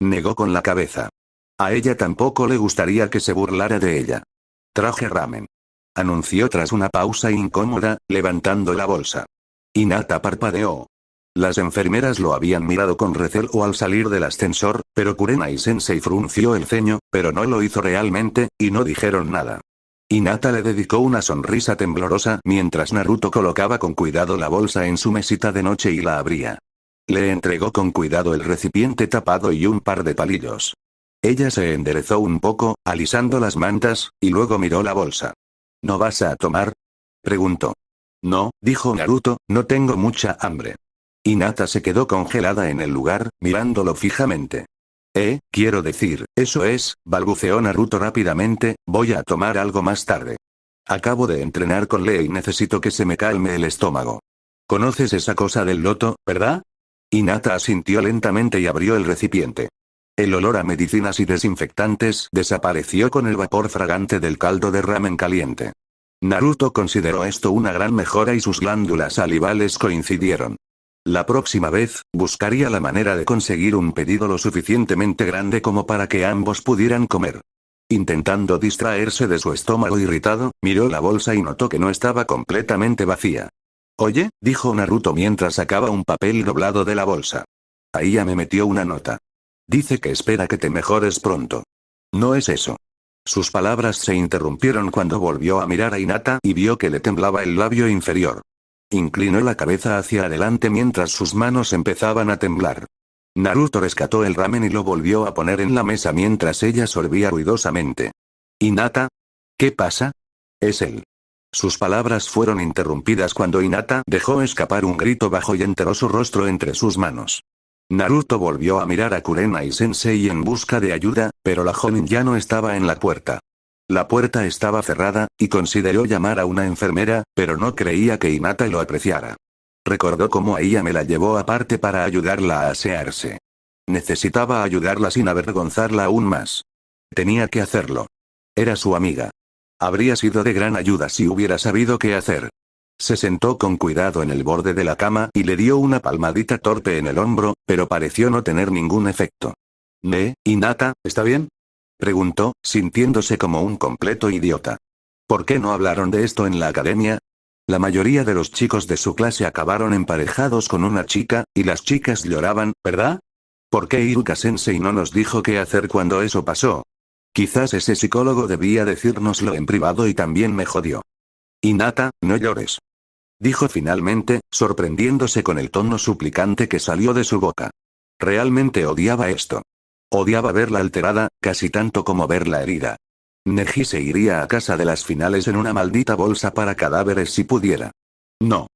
Negó con la cabeza. A ella tampoco le gustaría que se burlara de ella. Traje ramen. Anunció tras una pausa incómoda, levantando la bolsa. Hinata parpadeó. Las enfermeras lo habían mirado con recelo al salir del ascensor, pero Kurenai-sensei frunció el ceño, pero no lo hizo realmente, y no dijeron nada. Hinata le dedicó una sonrisa temblorosa mientras Naruto colocaba con cuidado la bolsa en su mesita de noche y la abría. Le entregó con cuidado el recipiente tapado y un par de palillos. Ella se enderezó un poco, alisando las mantas, y luego miró la bolsa. ¿No vas a tomar? Preguntó. No, dijo Naruto, no tengo mucha hambre. Hinata se quedó congelada en el lugar, mirándolo fijamente. Quiero decir, eso es, balbuceó Naruto rápidamente, voy a tomar algo más tarde. Acabo de entrenar con Lee y necesito que se me calme el estómago. ¿Conoces esa cosa del loto, verdad? Hinata asintió lentamente y abrió el recipiente. El olor a medicinas y desinfectantes desapareció con el vapor fragante del caldo de ramen caliente. Naruto consideró esto una gran mejora y sus glándulas salivales coincidieron. La próxima vez, buscaría la manera de conseguir un pedido lo suficientemente grande como para que ambos pudieran comer. Intentando distraerse de su estómago irritado, miró la bolsa y notó que no estaba completamente vacía. Oye, dijo Naruto mientras sacaba un papel doblado de la bolsa. Ahí ya me metió una nota. Dice que espera que te mejores pronto. No es eso. Sus palabras se interrumpieron cuando volvió a mirar a Hinata y vio que le temblaba el labio inferior. Inclinó la cabeza hacia adelante mientras sus manos empezaban a temblar. Naruto rescató el ramen y lo volvió a poner en la mesa mientras ella sorbía ruidosamente. ¿Hinata? ¿Qué pasa? Es él. Sus palabras fueron interrumpidas cuando Hinata dejó escapar un grito bajo y enterró su rostro entre sus manos. Naruto volvió a mirar a Kurenai-sensei en busca de ayuda, pero la joven ya no estaba en la puerta. La puerta estaba cerrada, y consideró llamar a una enfermera, pero no creía que Hinata lo apreciara. Recordó cómo ella me la llevó aparte para ayudarla a asearse. Necesitaba ayudarla sin avergonzarla aún más. Tenía que hacerlo. Era su amiga. Habría sido de gran ayuda si hubiera sabido qué hacer. Se sentó con cuidado en el borde de la cama y le dio una palmadita torpe en el hombro, pero pareció no tener ningún efecto. Hinata, ¿está bien? Preguntó, sintiéndose como un completo idiota. ¿Por qué no hablaron de esto en la academia? La mayoría de los chicos de su clase acabaron emparejados con una chica, y las chicas lloraban, ¿verdad? ¿Por qué Iruka-sensei no nos dijo qué hacer cuando eso pasó? Quizás ese psicólogo debía decírnoslo en privado y también me jodió. Hinata, no llores. Dijo finalmente, sorprendiéndose con el tono suplicante que salió de su boca. Realmente odiaba esto. Odiaba verla alterada, casi tanto como verla herida. Neji se iría a casa de las finales en una maldita bolsa para cadáveres si pudiera. No.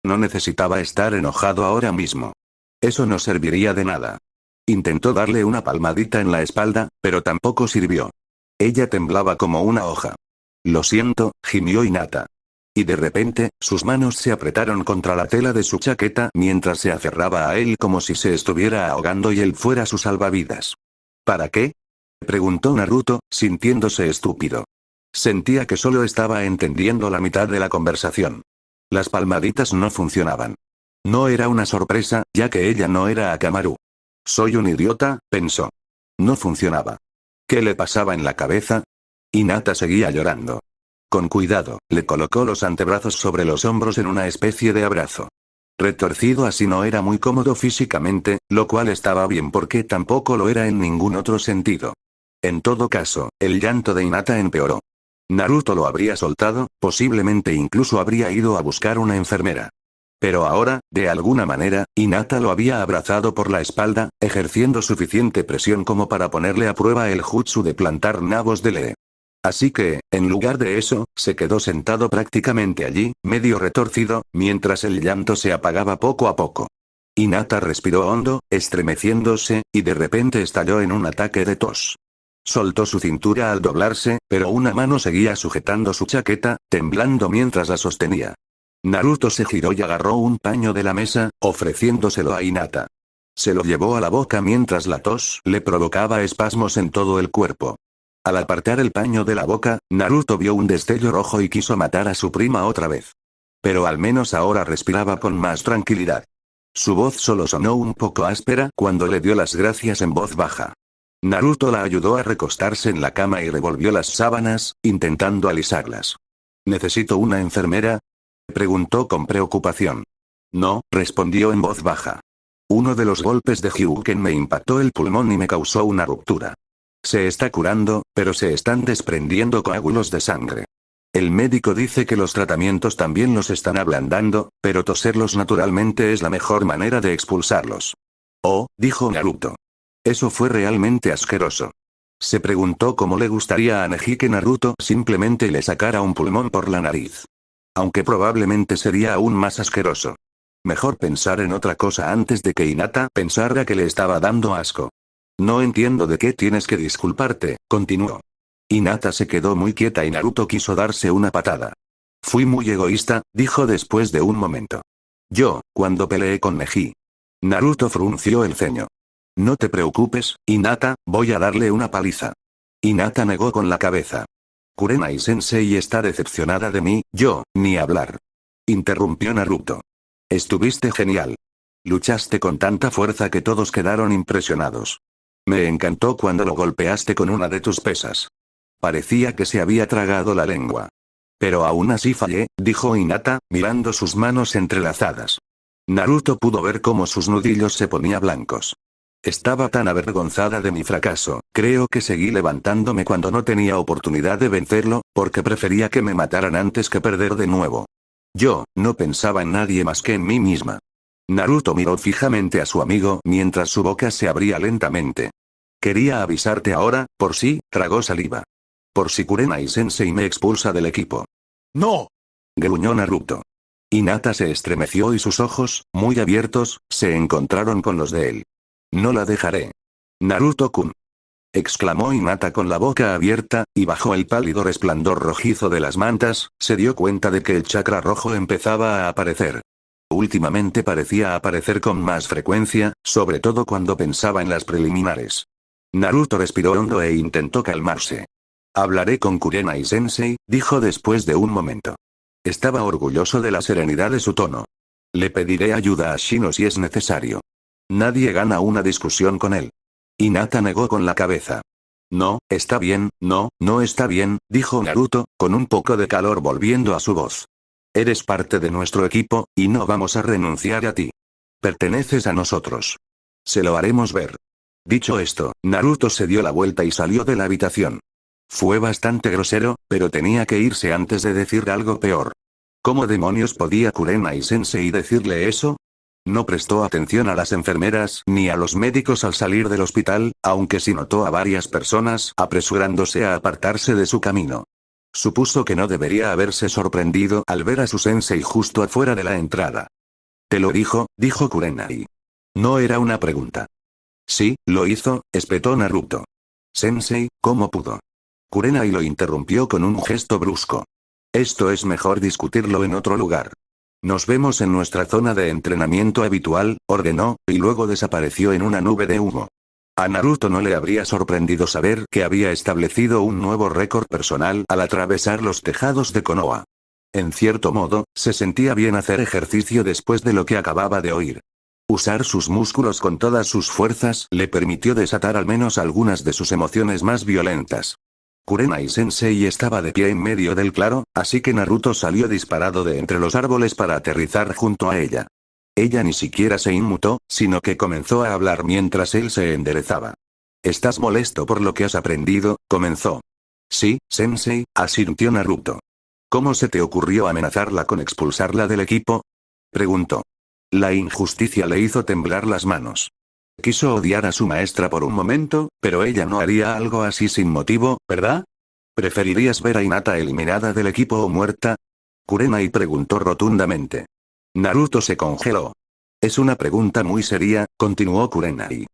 No necesitaba estar enojado ahora mismo. Eso no serviría de nada. Intentó darle una palmadita en la espalda, pero tampoco sirvió. Ella temblaba como una hoja. Lo siento, gimió Hinata. Y de repente, sus manos se apretaron contra la tela de su chaqueta mientras se aferraba a él como si se estuviera ahogando y él fuera su salvavidas. ¿Para qué? Preguntó Naruto, sintiéndose estúpido. Sentía que solo estaba entendiendo la mitad de la conversación. Las palmaditas no funcionaban. No era una sorpresa, ya que ella no era Akamaru. Soy un idiota, pensó. No funcionaba. ¿Qué le pasaba en la cabeza? Hinata seguía llorando. Con cuidado, le colocó los antebrazos sobre los hombros en una especie de abrazo. Retorcido así no era muy cómodo físicamente, lo cual estaba bien porque tampoco lo era en ningún otro sentido. En todo caso, el llanto de Hinata empeoró. Naruto lo habría soltado, posiblemente incluso habría ido a buscar una enfermera. Pero ahora, de alguna manera, Hinata lo había abrazado por la espalda, ejerciendo suficiente presión como para ponerle a prueba el jutsu de plantar nabos de Lee. Así que, en lugar de eso, se quedó sentado prácticamente allí, medio retorcido, mientras el llanto se apagaba poco a poco. Hinata respiró hondo, estremeciéndose, y de repente estalló en un ataque de tos. Soltó su cintura al doblarse, pero una mano seguía sujetando su chaqueta, temblando mientras la sostenía. Naruto se giró y agarró un paño de la mesa, ofreciéndoselo a Hinata. Se lo llevó a la boca mientras la tos le provocaba espasmos en todo el cuerpo. Al apartar el paño de la boca, Naruto vio un destello rojo y quiso matar a su prima otra vez. Pero al menos ahora respiraba con más tranquilidad. Su voz solo sonó un poco áspera cuando le dio las gracias en voz baja. Naruto la ayudó a recostarse en la cama y revolvió las sábanas, intentando alisarlas. ¿Necesito una enfermera?, preguntó con preocupación. No, respondió en voz baja. Uno de los golpes de Hyuuken me impactó el pulmón y me causó una ruptura. Se está curando, pero se están desprendiendo coágulos de sangre. El médico dice que los tratamientos también los están ablandando, pero toserlos naturalmente es la mejor manera de expulsarlos. Oh, dijo Naruto. Eso fue realmente asqueroso. Se preguntó cómo le gustaría a Neji que Naruto simplemente le sacara un pulmón por la nariz. Aunque probablemente sería aún más asqueroso. Mejor pensar en otra cosa antes de que Hinata pensara que le estaba dando asco. No entiendo de qué tienes que disculparte, continuó. Hinata se quedó muy quieta y Naruto quiso darse una patada. Fui muy egoísta, dijo después de un momento. Yo, cuando peleé con Neji. Naruto frunció el ceño. No te preocupes, Hinata, voy a darle una paliza. Hinata negó con la cabeza. Kurenai-sensei está decepcionada de mí, yo, ni hablar. Interrumpió Naruto. Estuviste genial. Luchaste con tanta fuerza que todos quedaron impresionados. Me encantó cuando lo golpeaste con una de tus pesas. Parecía que se había tragado la lengua. Pero aún así fallé, dijo Hinata, mirando sus manos entrelazadas. Naruto pudo ver cómo sus nudillos se ponían blancos. Estaba tan avergonzada de mi fracaso, creo que seguí levantándome cuando no tenía oportunidad de vencerlo, porque prefería que me mataran antes que perder de nuevo. Yo, no pensaba en nadie más que en mí misma. Naruto miró fijamente a su amigo mientras su boca se abría lentamente. Quería avisarte ahora, por si, tragó saliva. Por si Kurenai-sensei me expulsa del equipo.
¡No!
Gruñó Naruto. Hinata se estremeció y sus ojos, muy abiertos, se encontraron con los de él. No la dejaré. Naruto-kun. Exclamó Hinata con la boca abierta, y bajo el pálido resplandor rojizo de las mantas, se dio cuenta de que el chakra rojo empezaba a aparecer. Últimamente parecía aparecer con más frecuencia, sobre todo cuando pensaba en las preliminares. Naruto respiró hondo e intentó calmarse. Hablaré con Kurenai-sensei, dijo después de un momento. Estaba orgulloso de la serenidad de su tono. Le pediré ayuda a Shino si es necesario. Nadie gana una discusión con él. Hinata negó con la cabeza. No, está bien, no está bien, dijo Naruto, con un poco de calor volviendo a su voz. Eres parte de nuestro equipo, y no vamos a renunciar a ti. Perteneces a nosotros. Se lo haremos ver. Dicho esto, Naruto se dio la vuelta y salió de la habitación. Fue bastante grosero, pero tenía que irse antes de decir algo peor. ¿Cómo demonios podía Kurenai-sensei decirle eso? No prestó atención a las enfermeras ni a los médicos al salir del hospital, aunque sí notó a varias personas apresurándose a apartarse de su camino. Supuso que no debería haberse sorprendido al ver a su sensei justo afuera de la entrada. «¿Te lo dijo?», dijo Kurenai. No era una pregunta. «Sí, lo hizo», espetó Naruto. «Sensei, ¿cómo pudo?». Kurenai lo interrumpió con un gesto brusco. «Esto es mejor discutirlo en otro lugar. Nos vemos en nuestra zona de entrenamiento habitual», ordenó, y luego desapareció en una nube de humo. A Naruto no le habría sorprendido saber que había establecido un nuevo récord personal al atravesar los tejados de Konoha. En cierto modo, se sentía bien hacer ejercicio después de lo que acababa de oír. Usar sus músculos con todas sus fuerzas le permitió desatar al menos algunas de sus emociones más violentas. Kurenai-sensei estaba de pie en medio del claro, así que Naruto salió disparado de entre los árboles para aterrizar junto a ella. Ella ni siquiera se inmutó, sino que comenzó a hablar mientras él se enderezaba. ¿Estás molesto por lo que has aprendido? Comenzó. Sí, sensei, asintió Naruto. ¿Cómo se te ocurrió amenazarla con expulsarla del equipo? Preguntó. La injusticia le hizo temblar las manos. Quiso odiar a su maestra por un momento, pero ella no haría algo así sin motivo, ¿verdad? ¿Preferirías ver a Hinata eliminada del equipo o muerta? Kurenai preguntó rotundamente. Naruto se congeló. Es una pregunta muy seria, continuó Kurenai.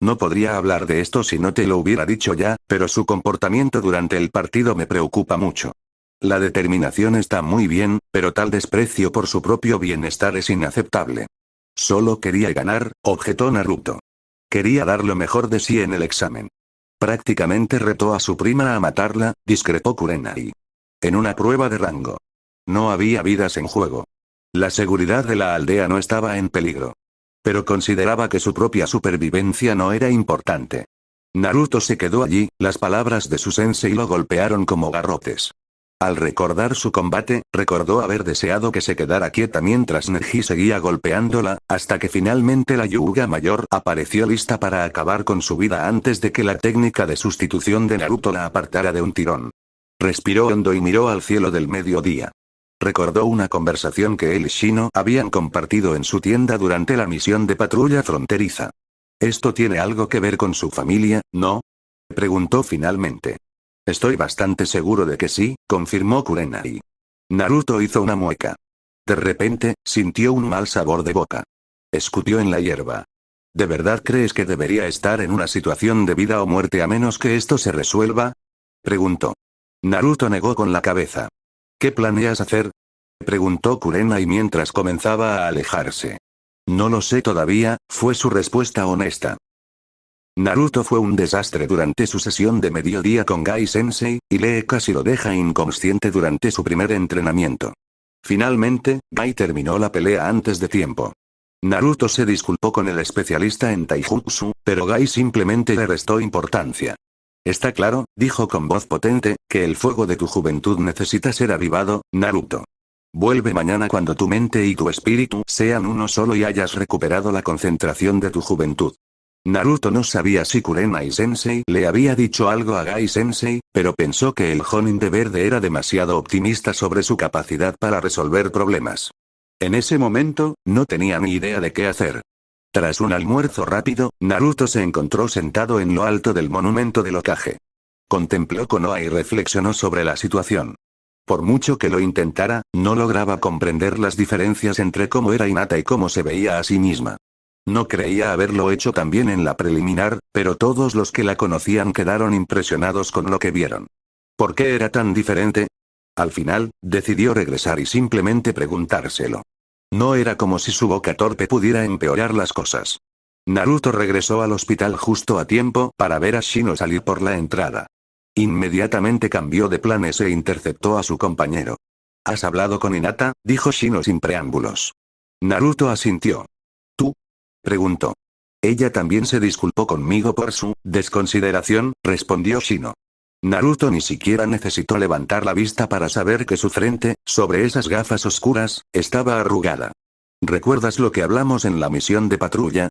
No podría hablar de esto si no te lo hubiera dicho ya, pero su comportamiento durante el partido me preocupa mucho. La determinación está muy bien, pero tal desprecio por su propio bienestar es inaceptable. Solo quería ganar, objetó Naruto. Quería dar lo mejor de sí en el examen. Prácticamente retó a su prima a matarla, discrepó Kurenai. En una prueba de rango. No había vidas en juego. La seguridad de la aldea no estaba en peligro. Pero consideraba que su propia supervivencia no era importante. Naruto se quedó allí, las palabras de su sensei lo golpearon como garrotes. Al recordar su combate, recordó haber deseado que se quedara quieta mientras Neji seguía golpeándola, hasta que finalmente la Hyuga mayor apareció lista para acabar con su vida antes de que la técnica de sustitución de Naruto la apartara de un tirón. Respiró hondo y miró al cielo del mediodía. Recordó una conversación que él y Shino habían compartido en su tienda durante la misión de patrulla fronteriza. ¿Esto tiene algo que ver con su familia, no? Preguntó finalmente. Estoy bastante seguro de que sí, confirmó Kurenai. Naruto hizo una mueca. De repente, sintió un mal sabor de boca. Escupió en la hierba. ¿De verdad crees que debería estar en una situación de vida o muerte a menos que esto se resuelva? Preguntó. Naruto negó con la cabeza. ¿Qué planeas hacer? Preguntó Kurenai mientras comenzaba a alejarse. No lo sé todavía, fue su respuesta honesta. Naruto fue un desastre durante su sesión de mediodía con Gai-sensei, y Lee casi lo deja inconsciente durante su primer entrenamiento. Finalmente, Gai terminó la pelea antes de tiempo. Naruto se disculpó con el especialista en Taijutsu, pero Gai simplemente le restó importancia. Está claro, dijo con voz potente, que el fuego de tu juventud necesita ser avivado, Naruto. Vuelve mañana cuando tu mente y tu espíritu sean uno solo y hayas recuperado la concentración de tu juventud. Naruto no sabía si Kurenai-sensei le había dicho algo a Gai-sensei, pero pensó que el Jonin de verde era demasiado optimista sobre su capacidad para resolver problemas. En ese momento, no tenía ni idea de qué hacer. Tras un almuerzo rápido, Naruto se encontró sentado en lo alto del monumento del Hokage. Contempló Konoha y reflexionó sobre la situación. Por mucho que lo intentara, no lograba comprender las diferencias entre cómo era Hinata y cómo se veía a sí misma. No creía haberlo hecho tan bien en la preliminar, pero todos los que la conocían quedaron impresionados con lo que vieron. ¿Por qué era tan diferente? Al final, decidió regresar y simplemente preguntárselo. No era como si su boca torpe pudiera empeorar las cosas. Naruto regresó al hospital justo a tiempo para ver a Shino salir por la entrada. Inmediatamente cambió de planes e interceptó a su compañero. ¿Has hablado con Hinata?, dijo Shino sin preámbulos. Naruto asintió. ¿Tú? Preguntó. Ella también se disculpó conmigo por su desconsideración, respondió Shino. Naruto ni siquiera necesitó levantar la vista para saber que su frente, sobre esas gafas oscuras, estaba arrugada. ¿Recuerdas lo que hablamos en la misión de patrulla?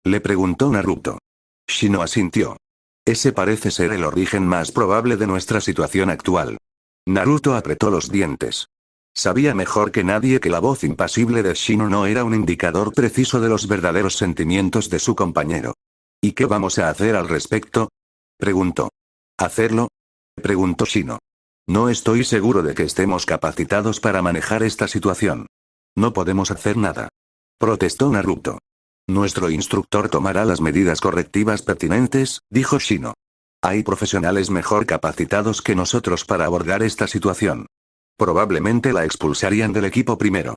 Le preguntó Naruto. Shino asintió. Ese parece ser el origen más probable de nuestra situación actual. Naruto apretó los dientes. Sabía mejor que nadie que la voz impasible de Shino no era un indicador preciso de los verdaderos sentimientos de su compañero. ¿Y qué vamos a hacer al respecto? Preguntó. ¿Hacerlo? Preguntó Shino. No estoy seguro de que estemos capacitados para manejar esta situación. No podemos hacer nada. Protestó Naruto. Nuestro instructor tomará las medidas correctivas pertinentes, dijo Shino. Hay profesionales mejor capacitados que nosotros para abordar esta situación. Probablemente la expulsarían del equipo primero.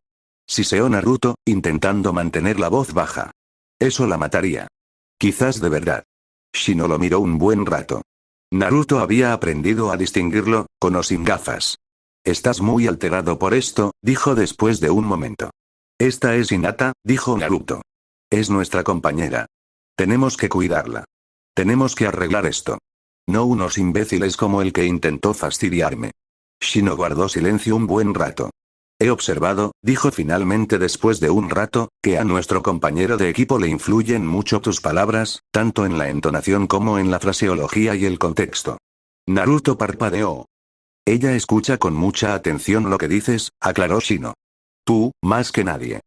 Siseó Naruto, intentando mantener la voz baja. Eso la mataría. Quizás de verdad. Shino lo miró un buen rato. Naruto había aprendido a distinguirlo, con o sin gafas. Estás muy alterado por esto, dijo después de un momento. Esta es Hinata, dijo Naruto. Es nuestra compañera. Tenemos que cuidarla. Tenemos que arreglar esto. No unos imbéciles como el que intentó fastidiarme. Shino guardó silencio un buen rato. He observado, dijo finalmente después de un rato, que a nuestro compañero de equipo le influyen mucho tus palabras, tanto en la entonación como en la fraseología y el contexto. Naruto parpadeó. Ella escucha con mucha atención lo que dices, aclaró Shino. Tú, más que nadie.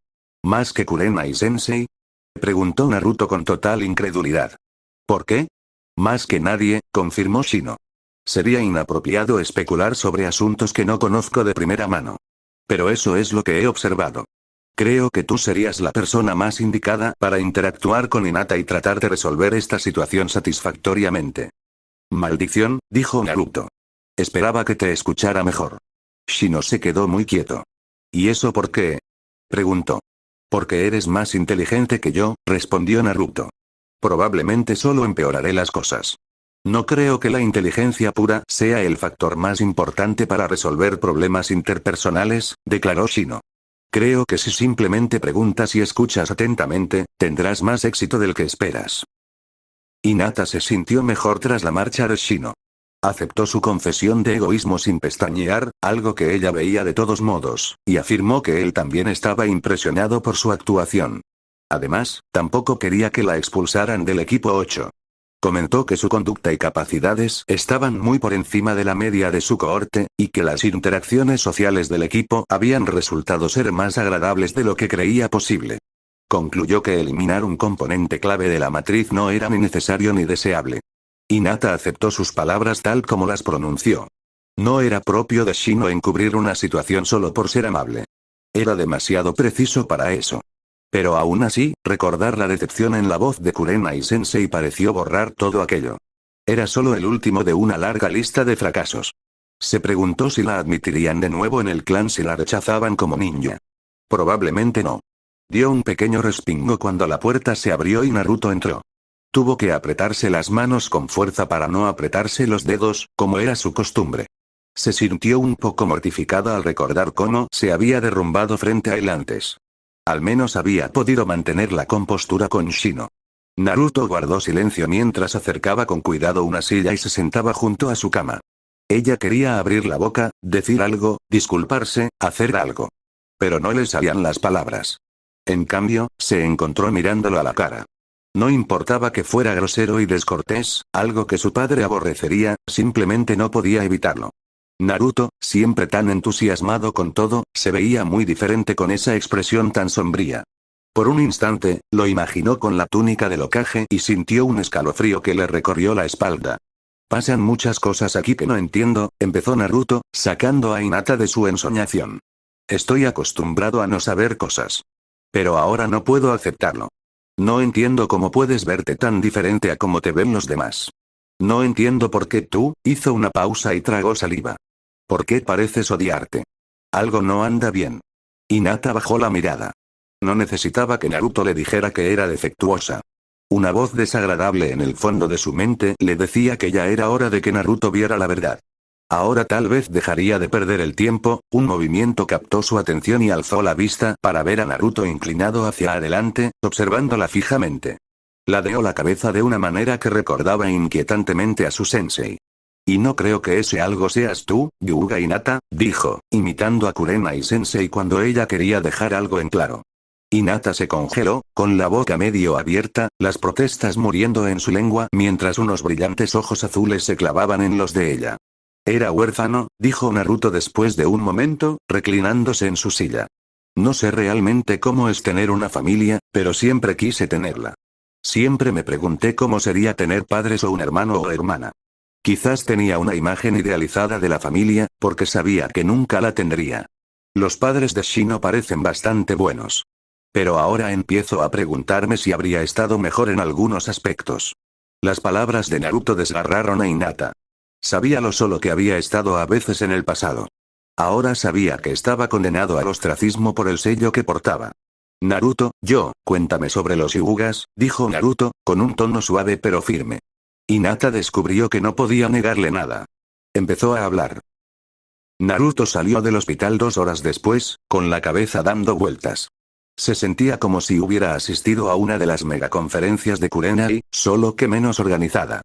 ¿Más que Kurenai-sensei? Preguntó Naruto con total incredulidad. ¿Por qué? Más que nadie, confirmó Shino. Sería inapropiado especular sobre asuntos que no conozco de primera mano. Pero eso es lo que he observado. Creo que tú serías la persona más indicada para interactuar con Hinata y tratar de resolver esta situación satisfactoriamente. Maldición, dijo Naruto. Esperaba que te escuchara mejor. Shino se quedó muy quieto. ¿Y eso por qué? Preguntó. Porque eres más inteligente que yo, respondió Naruto. Probablemente solo empeoraré las cosas. No creo que la inteligencia pura sea el factor más importante para resolver problemas interpersonales, declaró Shino. Creo que si simplemente preguntas y escuchas atentamente, tendrás más éxito del que esperas. Hinata se sintió mejor tras la marcha de Shino. Aceptó su confesión de egoísmo sin pestañear, algo que ella veía de todos modos, y afirmó que él también estaba impresionado por su actuación. Además, tampoco quería que la expulsaran del equipo 8. Comentó que su conducta y capacidades estaban muy por encima de la media de su cohorte, y que las interacciones sociales del equipo habían resultado ser más agradables de lo que creía posible. Concluyó que eliminar un componente clave de la matriz no era ni necesario ni deseable. Hinata aceptó sus palabras tal como las pronunció. No era propio de Shino encubrir una situación solo por ser amable. Era demasiado preciso para eso. Pero aún así, recordar la decepción en la voz de Kurenai-sensei pareció borrar todo aquello. Era solo el último de una larga lista de fracasos. Se preguntó si la admitirían de nuevo en el clan si la rechazaban como ninja. Probablemente no. Dio un pequeño respingo cuando la puerta se abrió y Naruto entró. Tuvo que apretarse las manos con fuerza para no apretarse los dedos, como era su costumbre. Se sintió un poco mortificada al recordar cómo se había derrumbado frente a él antes. Al menos había podido mantener la compostura con Shino. Naruto guardó silencio mientras acercaba con cuidado una silla y se sentaba junto a su cama. Ella quería abrir la boca, decir algo, disculparse, hacer algo. Pero no le salían las palabras. En cambio, se encontró mirándolo a la cara. No importaba que fuera grosero y descortés, algo que su padre aborrecería, simplemente no podía evitarlo. Naruto, siempre tan entusiasmado con todo, se veía muy diferente con esa expresión tan sombría. Por un instante, lo imaginó con la túnica del Hokage y sintió un escalofrío que le recorrió la espalda. Pasan muchas cosas aquí que no entiendo, empezó Naruto, sacando a Hinata de su ensoñación. Estoy acostumbrado a no saber cosas. Pero ahora no puedo aceptarlo. No entiendo cómo puedes verte tan diferente a cómo te ven los demás. No entiendo por qué tú, hizo una pausa y tragó saliva. ¿Por qué pareces odiarte? Algo no anda bien. Hinata bajó la mirada. No necesitaba que Naruto le dijera que era defectuosa. Una voz desagradable en el fondo de su mente le decía que ya era hora de que Naruto viera la verdad. Ahora tal vez dejaría de perder el tiempo, un movimiento captó su atención y alzó la vista para ver a Naruto inclinado hacia adelante, observándola fijamente. Ladeó la cabeza de una manera que recordaba inquietantemente a su sensei. Y no creo que ese algo seas tú, Hyuga Hinata, dijo, imitando a Kurenai-sensei cuando ella quería dejar algo en claro. Hinata se congeló, con la boca medio abierta, las protestas muriendo en su lengua mientras unos brillantes ojos azules se clavaban en los de ella. Era huérfano, dijo Naruto después de un momento, reclinándose en su silla. No sé realmente cómo es tener una familia, pero siempre quise tenerla. Siempre me pregunté cómo sería tener padres o un hermano o hermana. Quizás tenía una imagen idealizada de la familia, porque sabía que nunca la tendría. Los padres de Shino parecen bastante buenos. Pero ahora empiezo a preguntarme si habría estado mejor en algunos aspectos. Las palabras de Naruto desgarraron a Hinata. Sabía lo solo que había estado a veces en el pasado. Ahora sabía que estaba condenado al ostracismo por el sello que portaba. Naruto, cuéntame sobre los Hyugas, dijo Naruto, con un tono suave pero firme. Hinata descubrió que no podía negarle nada. Empezó a hablar. Naruto salió del hospital 2 horas después, con la cabeza dando vueltas. Se sentía como si hubiera asistido a una de las megaconferencias de Kurenai, solo que menos organizada.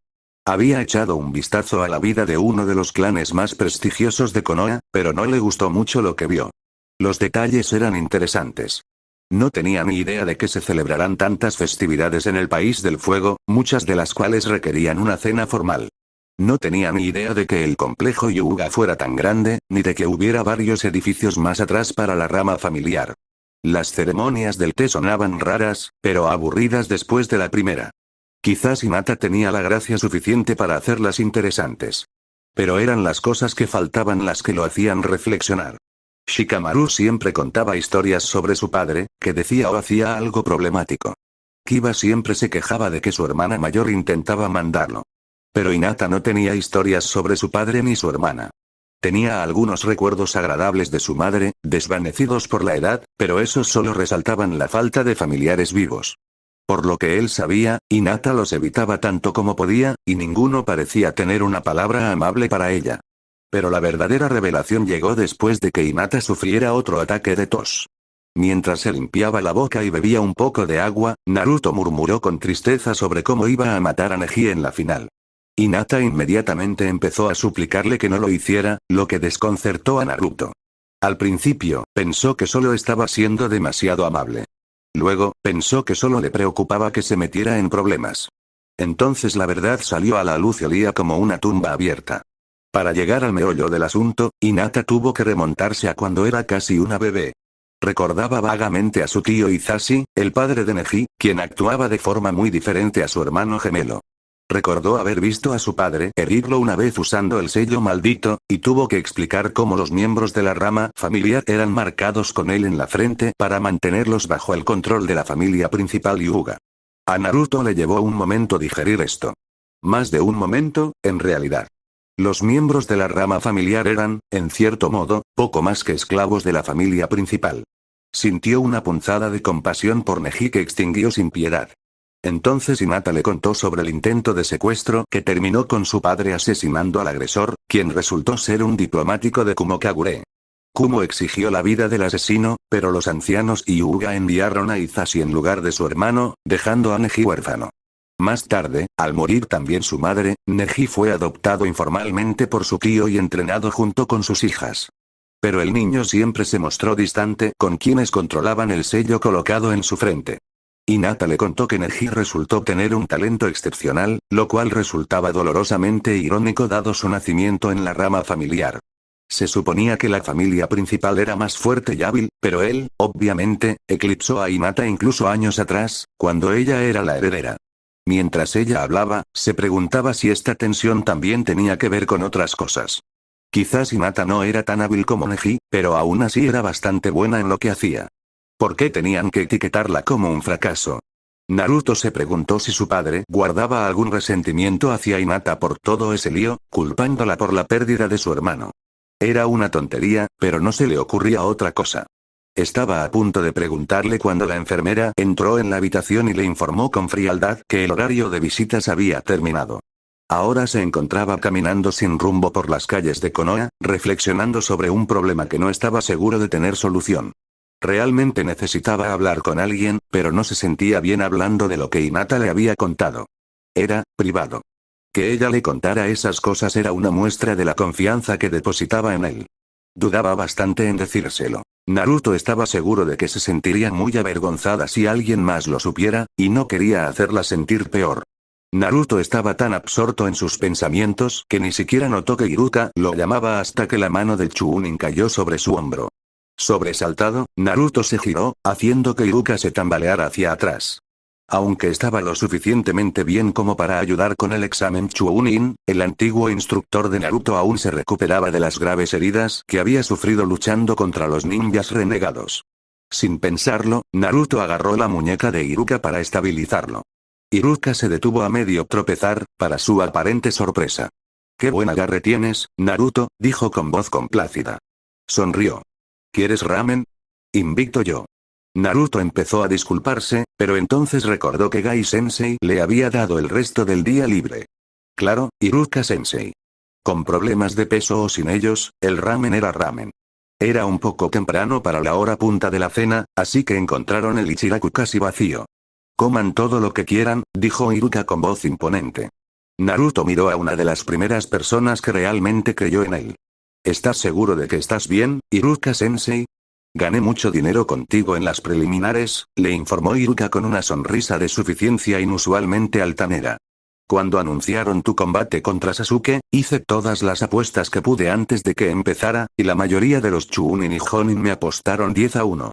Había echado un vistazo a la vida de uno de los clanes más prestigiosos de Konoha, pero no le gustó mucho lo que vio. Los detalles eran interesantes. No tenía ni idea de que se celebrarán tantas festividades en el País del Fuego, muchas de las cuales requerían una cena formal. No tenía ni idea de que el complejo Hyuga fuera tan grande, ni de que hubiera varios edificios más atrás para la rama familiar. Las ceremonias del té sonaban raras, pero aburridas después de la primera. Quizás Hinata tenía la gracia suficiente para hacerlas interesantes. Pero eran las cosas que faltaban las que lo hacían reflexionar. Shikamaru siempre contaba historias sobre su padre, que decía o hacía algo problemático. Kiba siempre se quejaba de que su hermana mayor intentaba mandarlo. Pero Hinata no tenía historias sobre su padre ni su hermana. Tenía algunos recuerdos agradables de su madre, desvanecidos por la edad, pero esos solo resaltaban la falta de familiares vivos. Por lo que él sabía, Hinata los evitaba tanto como podía, y ninguno parecía tener una palabra amable para ella. Pero la verdadera revelación llegó después de que Hinata sufriera otro ataque de tos. Mientras se limpiaba la boca y bebía un poco de agua, Naruto murmuró con tristeza sobre cómo iba a matar a Neji en la final. Hinata inmediatamente empezó a suplicarle que no lo hiciera, lo que desconcertó a Naruto. Al principio, pensó que solo estaba siendo demasiado amable. Luego, pensó que solo le preocupaba que se metiera en problemas. Entonces la verdad salió a la luz y olía como una tumba abierta. Para llegar al meollo del asunto, Hinata tuvo que remontarse a cuando era casi una bebé. Recordaba vagamente a su tío Hisashi, el padre de Neji, quien actuaba de forma muy diferente a su hermano gemelo. Recordó haber visto a su padre herirlo una vez usando el sello maldito, y tuvo que explicar cómo los miembros de la rama familiar eran marcados con él en la frente para mantenerlos bajo el control de la familia principal Hyuga. A Naruto le llevó un momento digerir esto. Más de un momento, en realidad. Los miembros de la rama familiar eran, en cierto modo, poco más que esclavos de la familia principal. Sintió una punzada de compasión por Neji que extinguió sin piedad. Entonces Hinata le contó sobre el intento de secuestro que terminó con su padre asesinando al agresor, quien resultó ser un diplomático de Kumo Kagure. Kumo exigió la vida del asesino, pero los ancianos Hyuga enviaron a Hisashi en lugar de su hermano, dejando a Neji huérfano. Más tarde, al morir también su madre, Neji fue adoptado informalmente por su tío y entrenado junto con sus hijas. Pero el niño siempre se mostró distante con quienes controlaban el sello colocado en su frente. Hinata le contó que Neji resultó tener un talento excepcional, lo cual resultaba dolorosamente irónico dado su nacimiento en la rama familiar. Se suponía que la familia principal era más fuerte y hábil, pero él, obviamente, eclipsó a Hinata incluso años atrás, cuando ella era la heredera. Mientras ella hablaba, se preguntaba si esta tensión también tenía que ver con otras cosas. Quizás Hinata no era tan hábil como Neji, pero aún así era bastante buena en lo que hacía. ¿Por qué tenían que etiquetarla como un fracaso? Naruto se preguntó si su padre guardaba algún resentimiento hacia Hinata por todo ese lío, culpándola por la pérdida de su hermano. Era una tontería, pero no se le ocurría otra cosa. Estaba a punto de preguntarle cuando la enfermera entró en la habitación y le informó con frialdad que el horario de visitas había terminado. Ahora se encontraba caminando sin rumbo por las calles de Konoha, reflexionando sobre un problema que no estaba seguro de tener solución. Realmente necesitaba hablar con alguien, pero no se sentía bien hablando de lo que Hinata le había contado. Era privado. Que ella le contara esas cosas era una muestra de la confianza que depositaba en él. Dudaba bastante en decírselo. Naruto estaba seguro de que se sentiría muy avergonzada si alguien más lo supiera, y no quería hacerla sentir peor. Naruto estaba tan absorto en sus pensamientos que ni siquiera notó que Iruka lo llamaba hasta que la mano de Chunin cayó sobre su hombro. Sobresaltado, Naruto se giró, haciendo que Iruka se tambaleara hacia atrás. Aunque estaba lo suficientemente bien como para ayudar con el examen Chunin, el antiguo instructor de Naruto aún se recuperaba de las graves heridas que había sufrido luchando contra los ninjas renegados. Sin pensarlo, Naruto agarró la muñeca de Iruka para estabilizarlo. Iruka se detuvo a medio tropezar, para su aparente sorpresa. «¡Qué buen agarre tienes, Naruto!», dijo con voz complácida. Sonrió. «¿Quieres ramen?», invito yo. Naruto empezó a disculparse, pero entonces recordó que Gai-sensei le había dado el resto del día libre. Claro, Iruka-sensei. Con problemas de peso o sin ellos, el ramen era ramen. Era un poco temprano para la hora punta de la cena, así que encontraron el Ichiraku casi vacío. «Coman todo lo que quieran», dijo Iruka con voz imponente. Naruto miró a una de las primeras personas que realmente creyó en él. ¿Estás seguro de que estás bien, Iruka-sensei? Gané mucho dinero contigo en las preliminares, le informó Iruka con una sonrisa de suficiencia inusualmente altanera. Cuando anunciaron tu combate contra Sasuke, hice todas las apuestas que pude antes de que empezara, y la mayoría de los Chunin y Jonin me apostaron 10-1.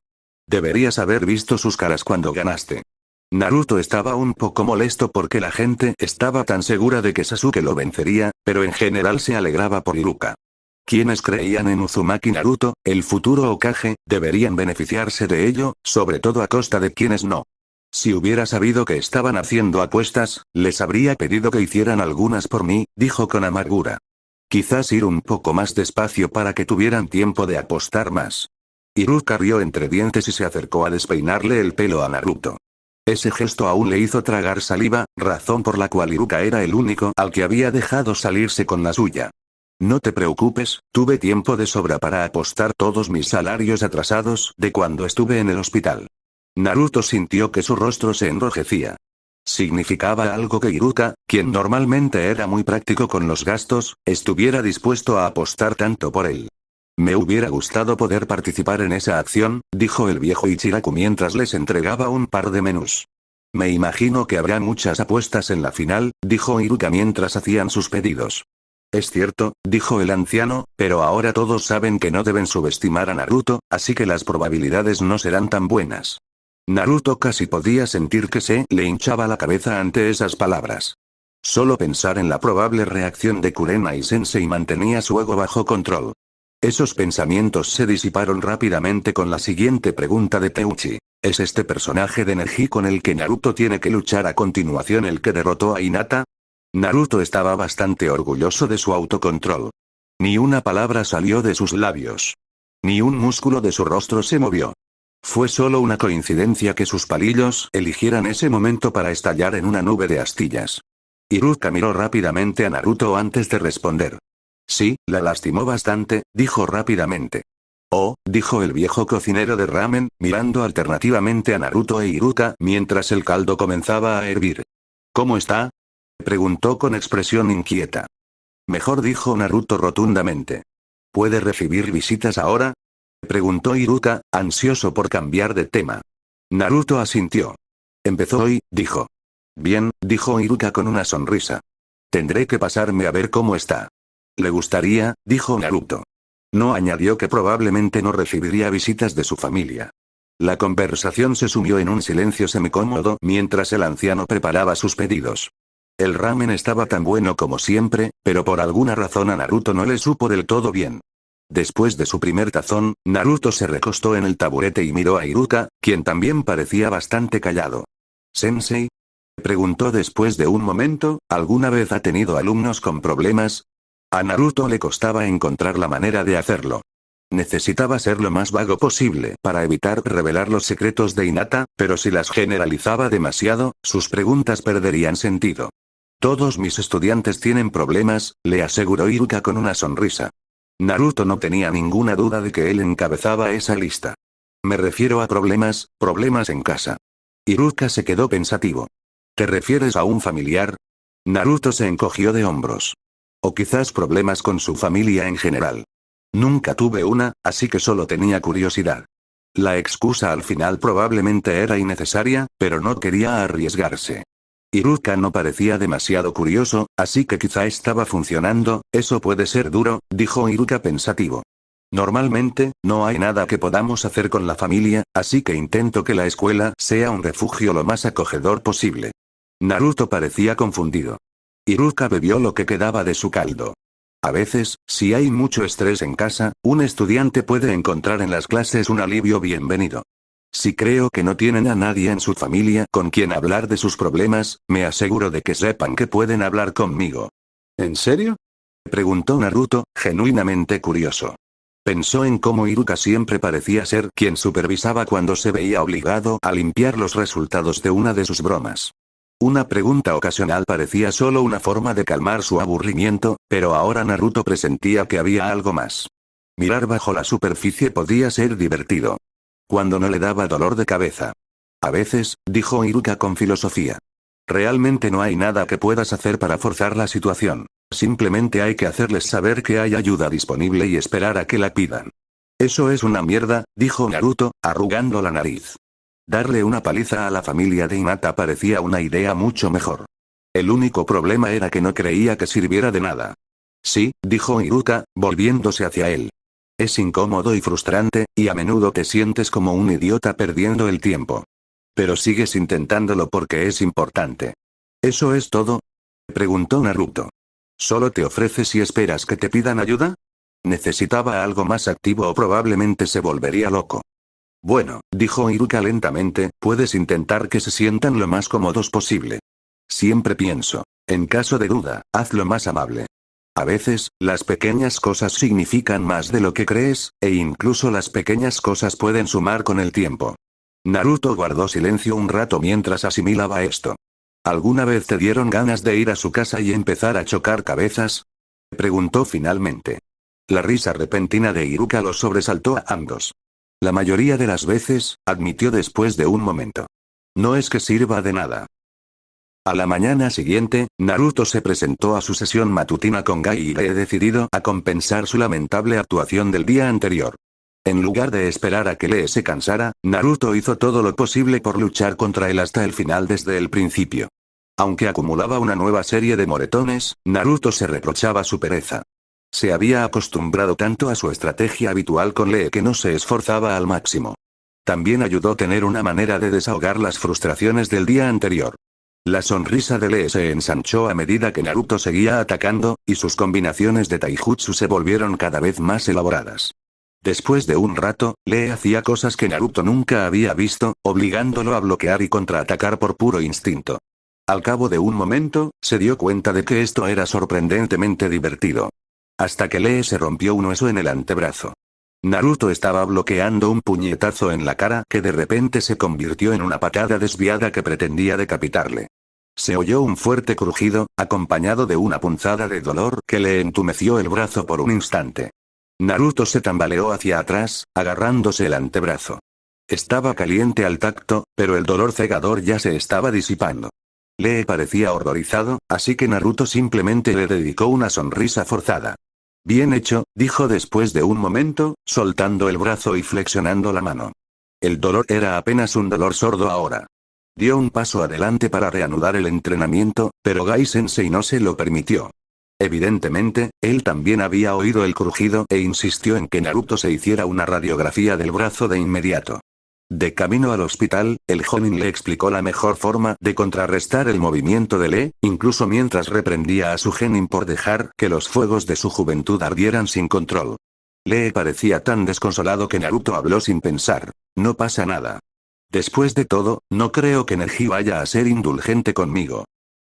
Deberías haber visto sus caras cuando ganaste. Naruto estaba un poco molesto porque la gente estaba tan segura de que Sasuke lo vencería, pero en general se alegraba por Iruka. Quienes creían en Uzumaki Naruto, el futuro Hokage, deberían beneficiarse de ello, sobre todo a costa de quienes no. Si hubiera sabido que estaban haciendo apuestas, les habría pedido que hicieran algunas por mí, dijo con amargura. Quizás ir un poco más despacio para que tuvieran tiempo de apostar más. Iruka rió entre dientes y se acercó a despeinarle el pelo a Naruto. Ese gesto aún le hizo tragar saliva, razón por la cual Iruka era el único al que había dejado salirse con la suya. No te preocupes, tuve tiempo de sobra para apostar todos mis salarios atrasados de cuando estuve en el hospital. Naruto sintió que su rostro se enrojecía. Significaba algo que Iruka, quien normalmente era muy práctico con los gastos, estuviera dispuesto a apostar tanto por él. Me hubiera gustado poder participar en esa acción, dijo el viejo Ichiraku mientras les entregaba un par de menús. Me imagino que habrá muchas apuestas en la final, dijo Iruka mientras hacían sus pedidos. Es cierto, dijo el anciano, pero ahora todos saben que no deben subestimar a Naruto, así que las probabilidades no serán tan buenas. Naruto casi podía sentir que se le hinchaba la cabeza ante esas palabras. Solo pensar en la probable reacción de Kurenai-sensei mantenía su ego bajo control. Esos pensamientos se disiparon rápidamente con la siguiente pregunta de Teuchi. ¿Es este personaje de Neji con el que Naruto tiene que luchar a continuación el que derrotó a Hinata? Naruto estaba bastante orgulloso de su autocontrol. Ni una palabra salió de sus labios. Ni un músculo de su rostro se movió. Fue solo una coincidencia que sus palillos eligieran ese momento para estallar en una nube de astillas. Iruka miró rápidamente a Naruto antes de responder. Sí, la lastimó bastante, dijo rápidamente. Oh, dijo el viejo cocinero de ramen, mirando alternativamente a Naruto e Iruka mientras el caldo comenzaba a hervir. ¿Cómo está? Preguntó con expresión inquieta. Mejor, dijo Naruto rotundamente. ¿Puede recibir visitas ahora? Preguntó Iruka, ansioso por cambiar de tema. Naruto asintió. Empezó hoy, dijo. Bien, dijo Iruka con una sonrisa. Tendré que pasarme a ver cómo está. ¿Le gustaría? Dijo Naruto. No añadió que probablemente no recibiría visitas de su familia. La conversación se sumió en un silencio semicómodo mientras el anciano preparaba sus pedidos. El ramen estaba tan bueno como siempre, pero por alguna razón a Naruto no le supo del todo bien. Después de su primer tazón, Naruto se recostó en el taburete y miró a Iruka, quien también parecía bastante callado. ¿Sensei? Preguntó después de un momento, ¿alguna vez ha tenido alumnos con problemas? A Naruto le costaba encontrar la manera de hacerlo. Necesitaba ser lo más vago posible para evitar revelar los secretos de Hinata, pero si las generalizaba demasiado, sus preguntas perderían sentido. Todos mis estudiantes tienen problemas, le aseguró Iruka con una sonrisa. Naruto no tenía ninguna duda de que él encabezaba esa lista. Me refiero a problemas en casa. Iruka se quedó pensativo. ¿Te refieres a un familiar? Naruto se encogió de hombros. O quizás problemas con su familia en general. Nunca tuve una, así que solo tenía curiosidad. La excusa al final probablemente era innecesaria, pero no quería arriesgarse. Iruka no parecía demasiado curioso, así que quizá estaba funcionando. Eso puede ser duro, dijo Iruka pensativo. Normalmente, no hay nada que podamos hacer con la familia, así que intento que la escuela sea un refugio lo más acogedor posible. Naruto parecía confundido. Iruka bebió lo que quedaba de su caldo. A veces, si hay mucho estrés en casa, un estudiante puede encontrar en las clases un alivio bienvenido. Si creo que no tienen a nadie en su familia con quien hablar de sus problemas, me aseguro de que sepan que pueden hablar conmigo. ¿En serio? Preguntó Naruto, genuinamente curioso. Pensó en cómo Iruka siempre parecía ser quien supervisaba cuando se veía obligado a limpiar los resultados de una de sus bromas. Una pregunta ocasional parecía solo una forma de calmar su aburrimiento, pero ahora Naruto presentía que había algo más. Mirar bajo la superficie podía ser divertido. Cuando no le daba dolor de cabeza. A veces, dijo Iruka con filosofía. Realmente no hay nada que puedas hacer para forzar la situación. Simplemente hay que hacerles saber que hay ayuda disponible y esperar a que la pidan. Eso es una mierda, dijo Naruto, arrugando la nariz. Darle una paliza a la familia de Hinata parecía una idea mucho mejor. El único problema era que no creía que sirviera de nada. Sí, dijo Iruka, volviéndose hacia él. Es incómodo y frustrante, y a menudo te sientes como un idiota perdiendo el tiempo. Pero sigues intentándolo porque es importante. ¿Eso es todo?, preguntó Naruto. ¿Solo te ofreces y esperas que te pidan ayuda? Necesitaba algo más activo o probablemente se volvería loco. Bueno, dijo Iruka lentamente, puedes intentar que se sientan lo más cómodos posible. Siempre pienso, en caso de duda, hazlo más amable. A veces, las pequeñas cosas significan más de lo que crees, e incluso las pequeñas cosas pueden sumar con el tiempo. Naruto guardó silencio un rato mientras asimilaba esto. ¿Alguna vez te dieron ganas de ir a su casa y empezar a chocar cabezas?, preguntó finalmente. La risa repentina de Iruka los sobresaltó a ambos. La mayoría de las veces, admitió después de un momento. No es que sirva de nada. A la mañana siguiente, Naruto se presentó a su sesión matutina con Gai y Lee decidido a compensar su lamentable actuación del día anterior. En lugar de esperar a que Lee se cansara, Naruto hizo todo lo posible por luchar contra él hasta el final desde el principio. Aunque acumulaba una nueva serie de moretones, Naruto se reprochaba su pereza. Se había acostumbrado tanto a su estrategia habitual con Lee que no se esforzaba al máximo. También ayudó tener una manera de desahogar las frustraciones del día anterior. La sonrisa de Lee se ensanchó a medida que Naruto seguía atacando, y sus combinaciones de taijutsu se volvieron cada vez más elaboradas. Después de un rato, Lee hacía cosas que Naruto nunca había visto, obligándolo a bloquear y contraatacar por puro instinto. Al cabo de un momento, se dio cuenta de que esto era sorprendentemente divertido. Hasta que Lee se rompió un hueso en el antebrazo. Naruto estaba bloqueando un puñetazo en la cara que de repente se convirtió en una patada desviada que pretendía decapitarle. Se oyó un fuerte crujido, acompañado de una punzada de dolor que le entumeció el brazo por un instante. Naruto se tambaleó hacia atrás, agarrándose el antebrazo. Estaba caliente al tacto, pero el dolor cegador ya se estaba disipando. Lee parecía horrorizado, así que Naruto simplemente le dedicó una sonrisa forzada. Bien hecho, dijo después de un momento, soltando el brazo y flexionando la mano. El dolor era apenas un dolor sordo ahora. Dio un paso adelante para reanudar el entrenamiento, pero Gai-sensei no se lo permitió. Evidentemente, él también había oído el crujido e insistió en que Naruto se hiciera una radiografía del brazo de inmediato. De camino al hospital, el Jonin le explicó la mejor forma de contrarrestar el movimiento de Lee, incluso mientras reprendía a su genin por dejar que los fuegos de su juventud ardieran sin control. Lee parecía tan desconsolado que Naruto habló sin pensar. No pasa nada. Después de todo, no creo que Neji vaya a ser indulgente conmigo.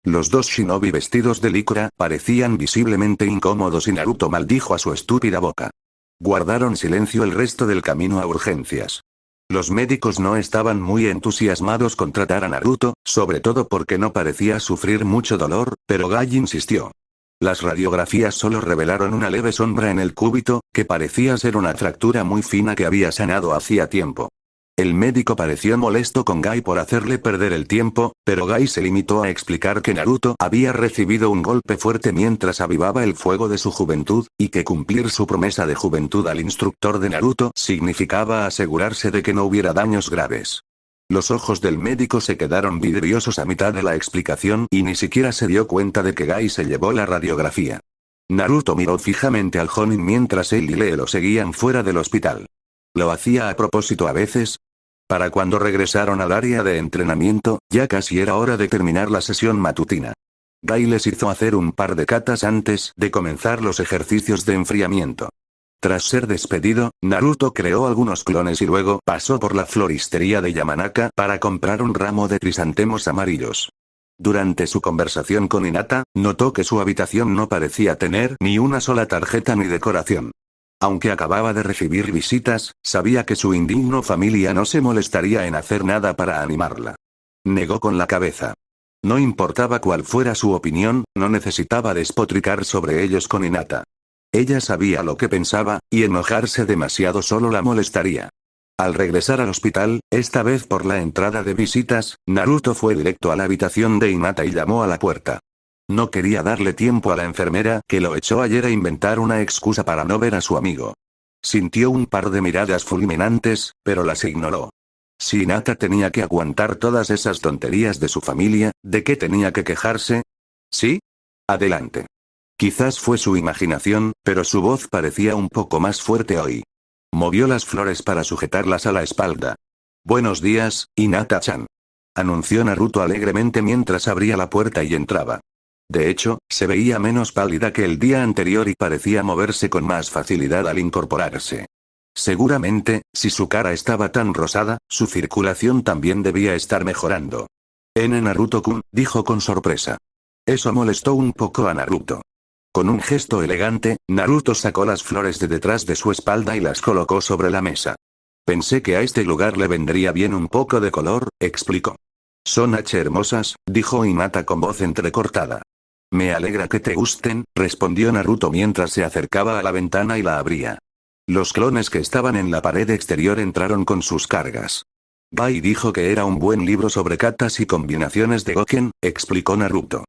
Los dos shinobi vestidos de licra parecían visiblemente incómodos y Naruto maldijo a su estúpida boca. Guardaron silencio el resto del camino a urgencias. Los médicos no estaban muy entusiasmados con tratar a Naruto, sobre todo porque no parecía sufrir mucho dolor, pero Gai insistió. Las radiografías solo revelaron una leve sombra en el cúbito, que parecía ser una fractura muy fina que había sanado hacía tiempo. El médico pareció molesto con Gai por hacerle perder el tiempo, pero Gai se limitó a explicar que Naruto había recibido un golpe fuerte mientras avivaba el fuego de su juventud, y que cumplir su promesa de juventud al instructor de Naruto significaba asegurarse de que no hubiera daños graves. Los ojos del médico se quedaron vidriosos a mitad de la explicación y ni siquiera se dio cuenta de que Gai se llevó la radiografía. Naruto miró fijamente al Jonin mientras él y Lee lo seguían fuera del hospital. ¿Lo hacía a propósito a veces? Para cuando regresaron al área de entrenamiento, ya casi era hora de terminar la sesión matutina. Gai les hizo hacer un par de katas antes de comenzar los ejercicios de enfriamiento. Tras ser despedido, Naruto creó algunos clones y luego pasó por la floristería de Yamanaka para comprar un ramo de crisantemos amarillos. Durante su conversación con Hinata, notó que su habitación no parecía tener ni una sola tarjeta ni decoración. Aunque acababa de recibir visitas, sabía que su indigno familia no se molestaría en hacer nada para animarla. Negó con la cabeza. No importaba cuál fuera su opinión, no necesitaba despotricar sobre ellos con Hinata. Ella sabía lo que pensaba, y enojarse demasiado solo la molestaría. Al regresar al hospital, esta vez por la entrada de visitas, Naruto fue directo a la habitación de Hinata y llamó a la puerta. No quería darle tiempo a la enfermera que lo echó ayer a inventar una excusa para no ver a su amigo. Sintió un par de miradas fulminantes, pero las ignoró. Si Hinata tenía que aguantar todas esas tonterías de su familia, ¿de qué tenía que quejarse? ¿Sí? Adelante. Quizás fue su imaginación, pero su voz parecía un poco más fuerte hoy. Movió las flores para sujetarlas a la espalda. Buenos días, Hinata-chan. Anunció Naruto alegremente mientras abría la puerta y entraba. De hecho, se veía menos pálida que el día anterior y parecía moverse con más facilidad al incorporarse. Seguramente, si su cara estaba tan rosada, su circulación también debía estar mejorando. Naruto-kun, dijo con sorpresa. Eso molestó un poco a Naruto. Con un gesto elegante, Naruto sacó las flores de detrás de su espalda y las colocó sobre la mesa. Pensé que a este lugar le vendría bien un poco de color, explicó. Son hermosas, dijo Hinata con voz entrecortada. Me alegra que te gusten, respondió Naruto mientras se acercaba a la ventana y la abría. Los clones que estaban en la pared exterior entraron con sus cargas. Bai dijo que era un buen libro sobre katas y combinaciones de Goken, explicó Naruto.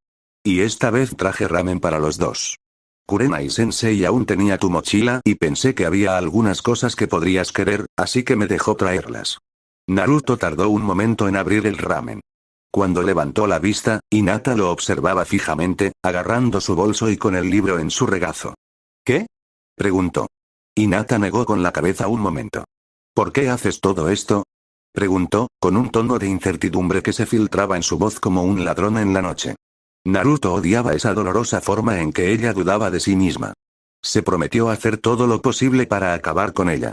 Y esta vez traje ramen para los dos. Kurenai-sensei aún tenía tu mochila y pensé que había algunas cosas que podrías querer, así que me dejó traerlas. Naruto tardó un momento en abrir el ramen. Cuando levantó la vista, Hinata lo observaba fijamente, agarrando su bolso y con el libro en su regazo. ¿Qué? Preguntó. Hinata negó con la cabeza un momento. ¿Por qué haces todo esto? Preguntó, con un tono de incertidumbre que se filtraba en su voz como un ladrón en la noche. Naruto odiaba esa dolorosa forma en que ella dudaba de sí misma. Se prometió hacer todo lo posible para acabar con ella.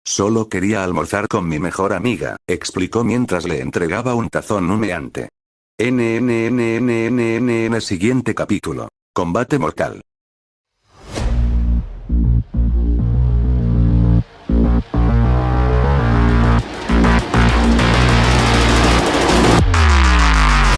Solo quería almorzar con mi mejor amiga, explicó mientras le entregaba un tazón humeante. Siguiente capítulo. Combate mortal.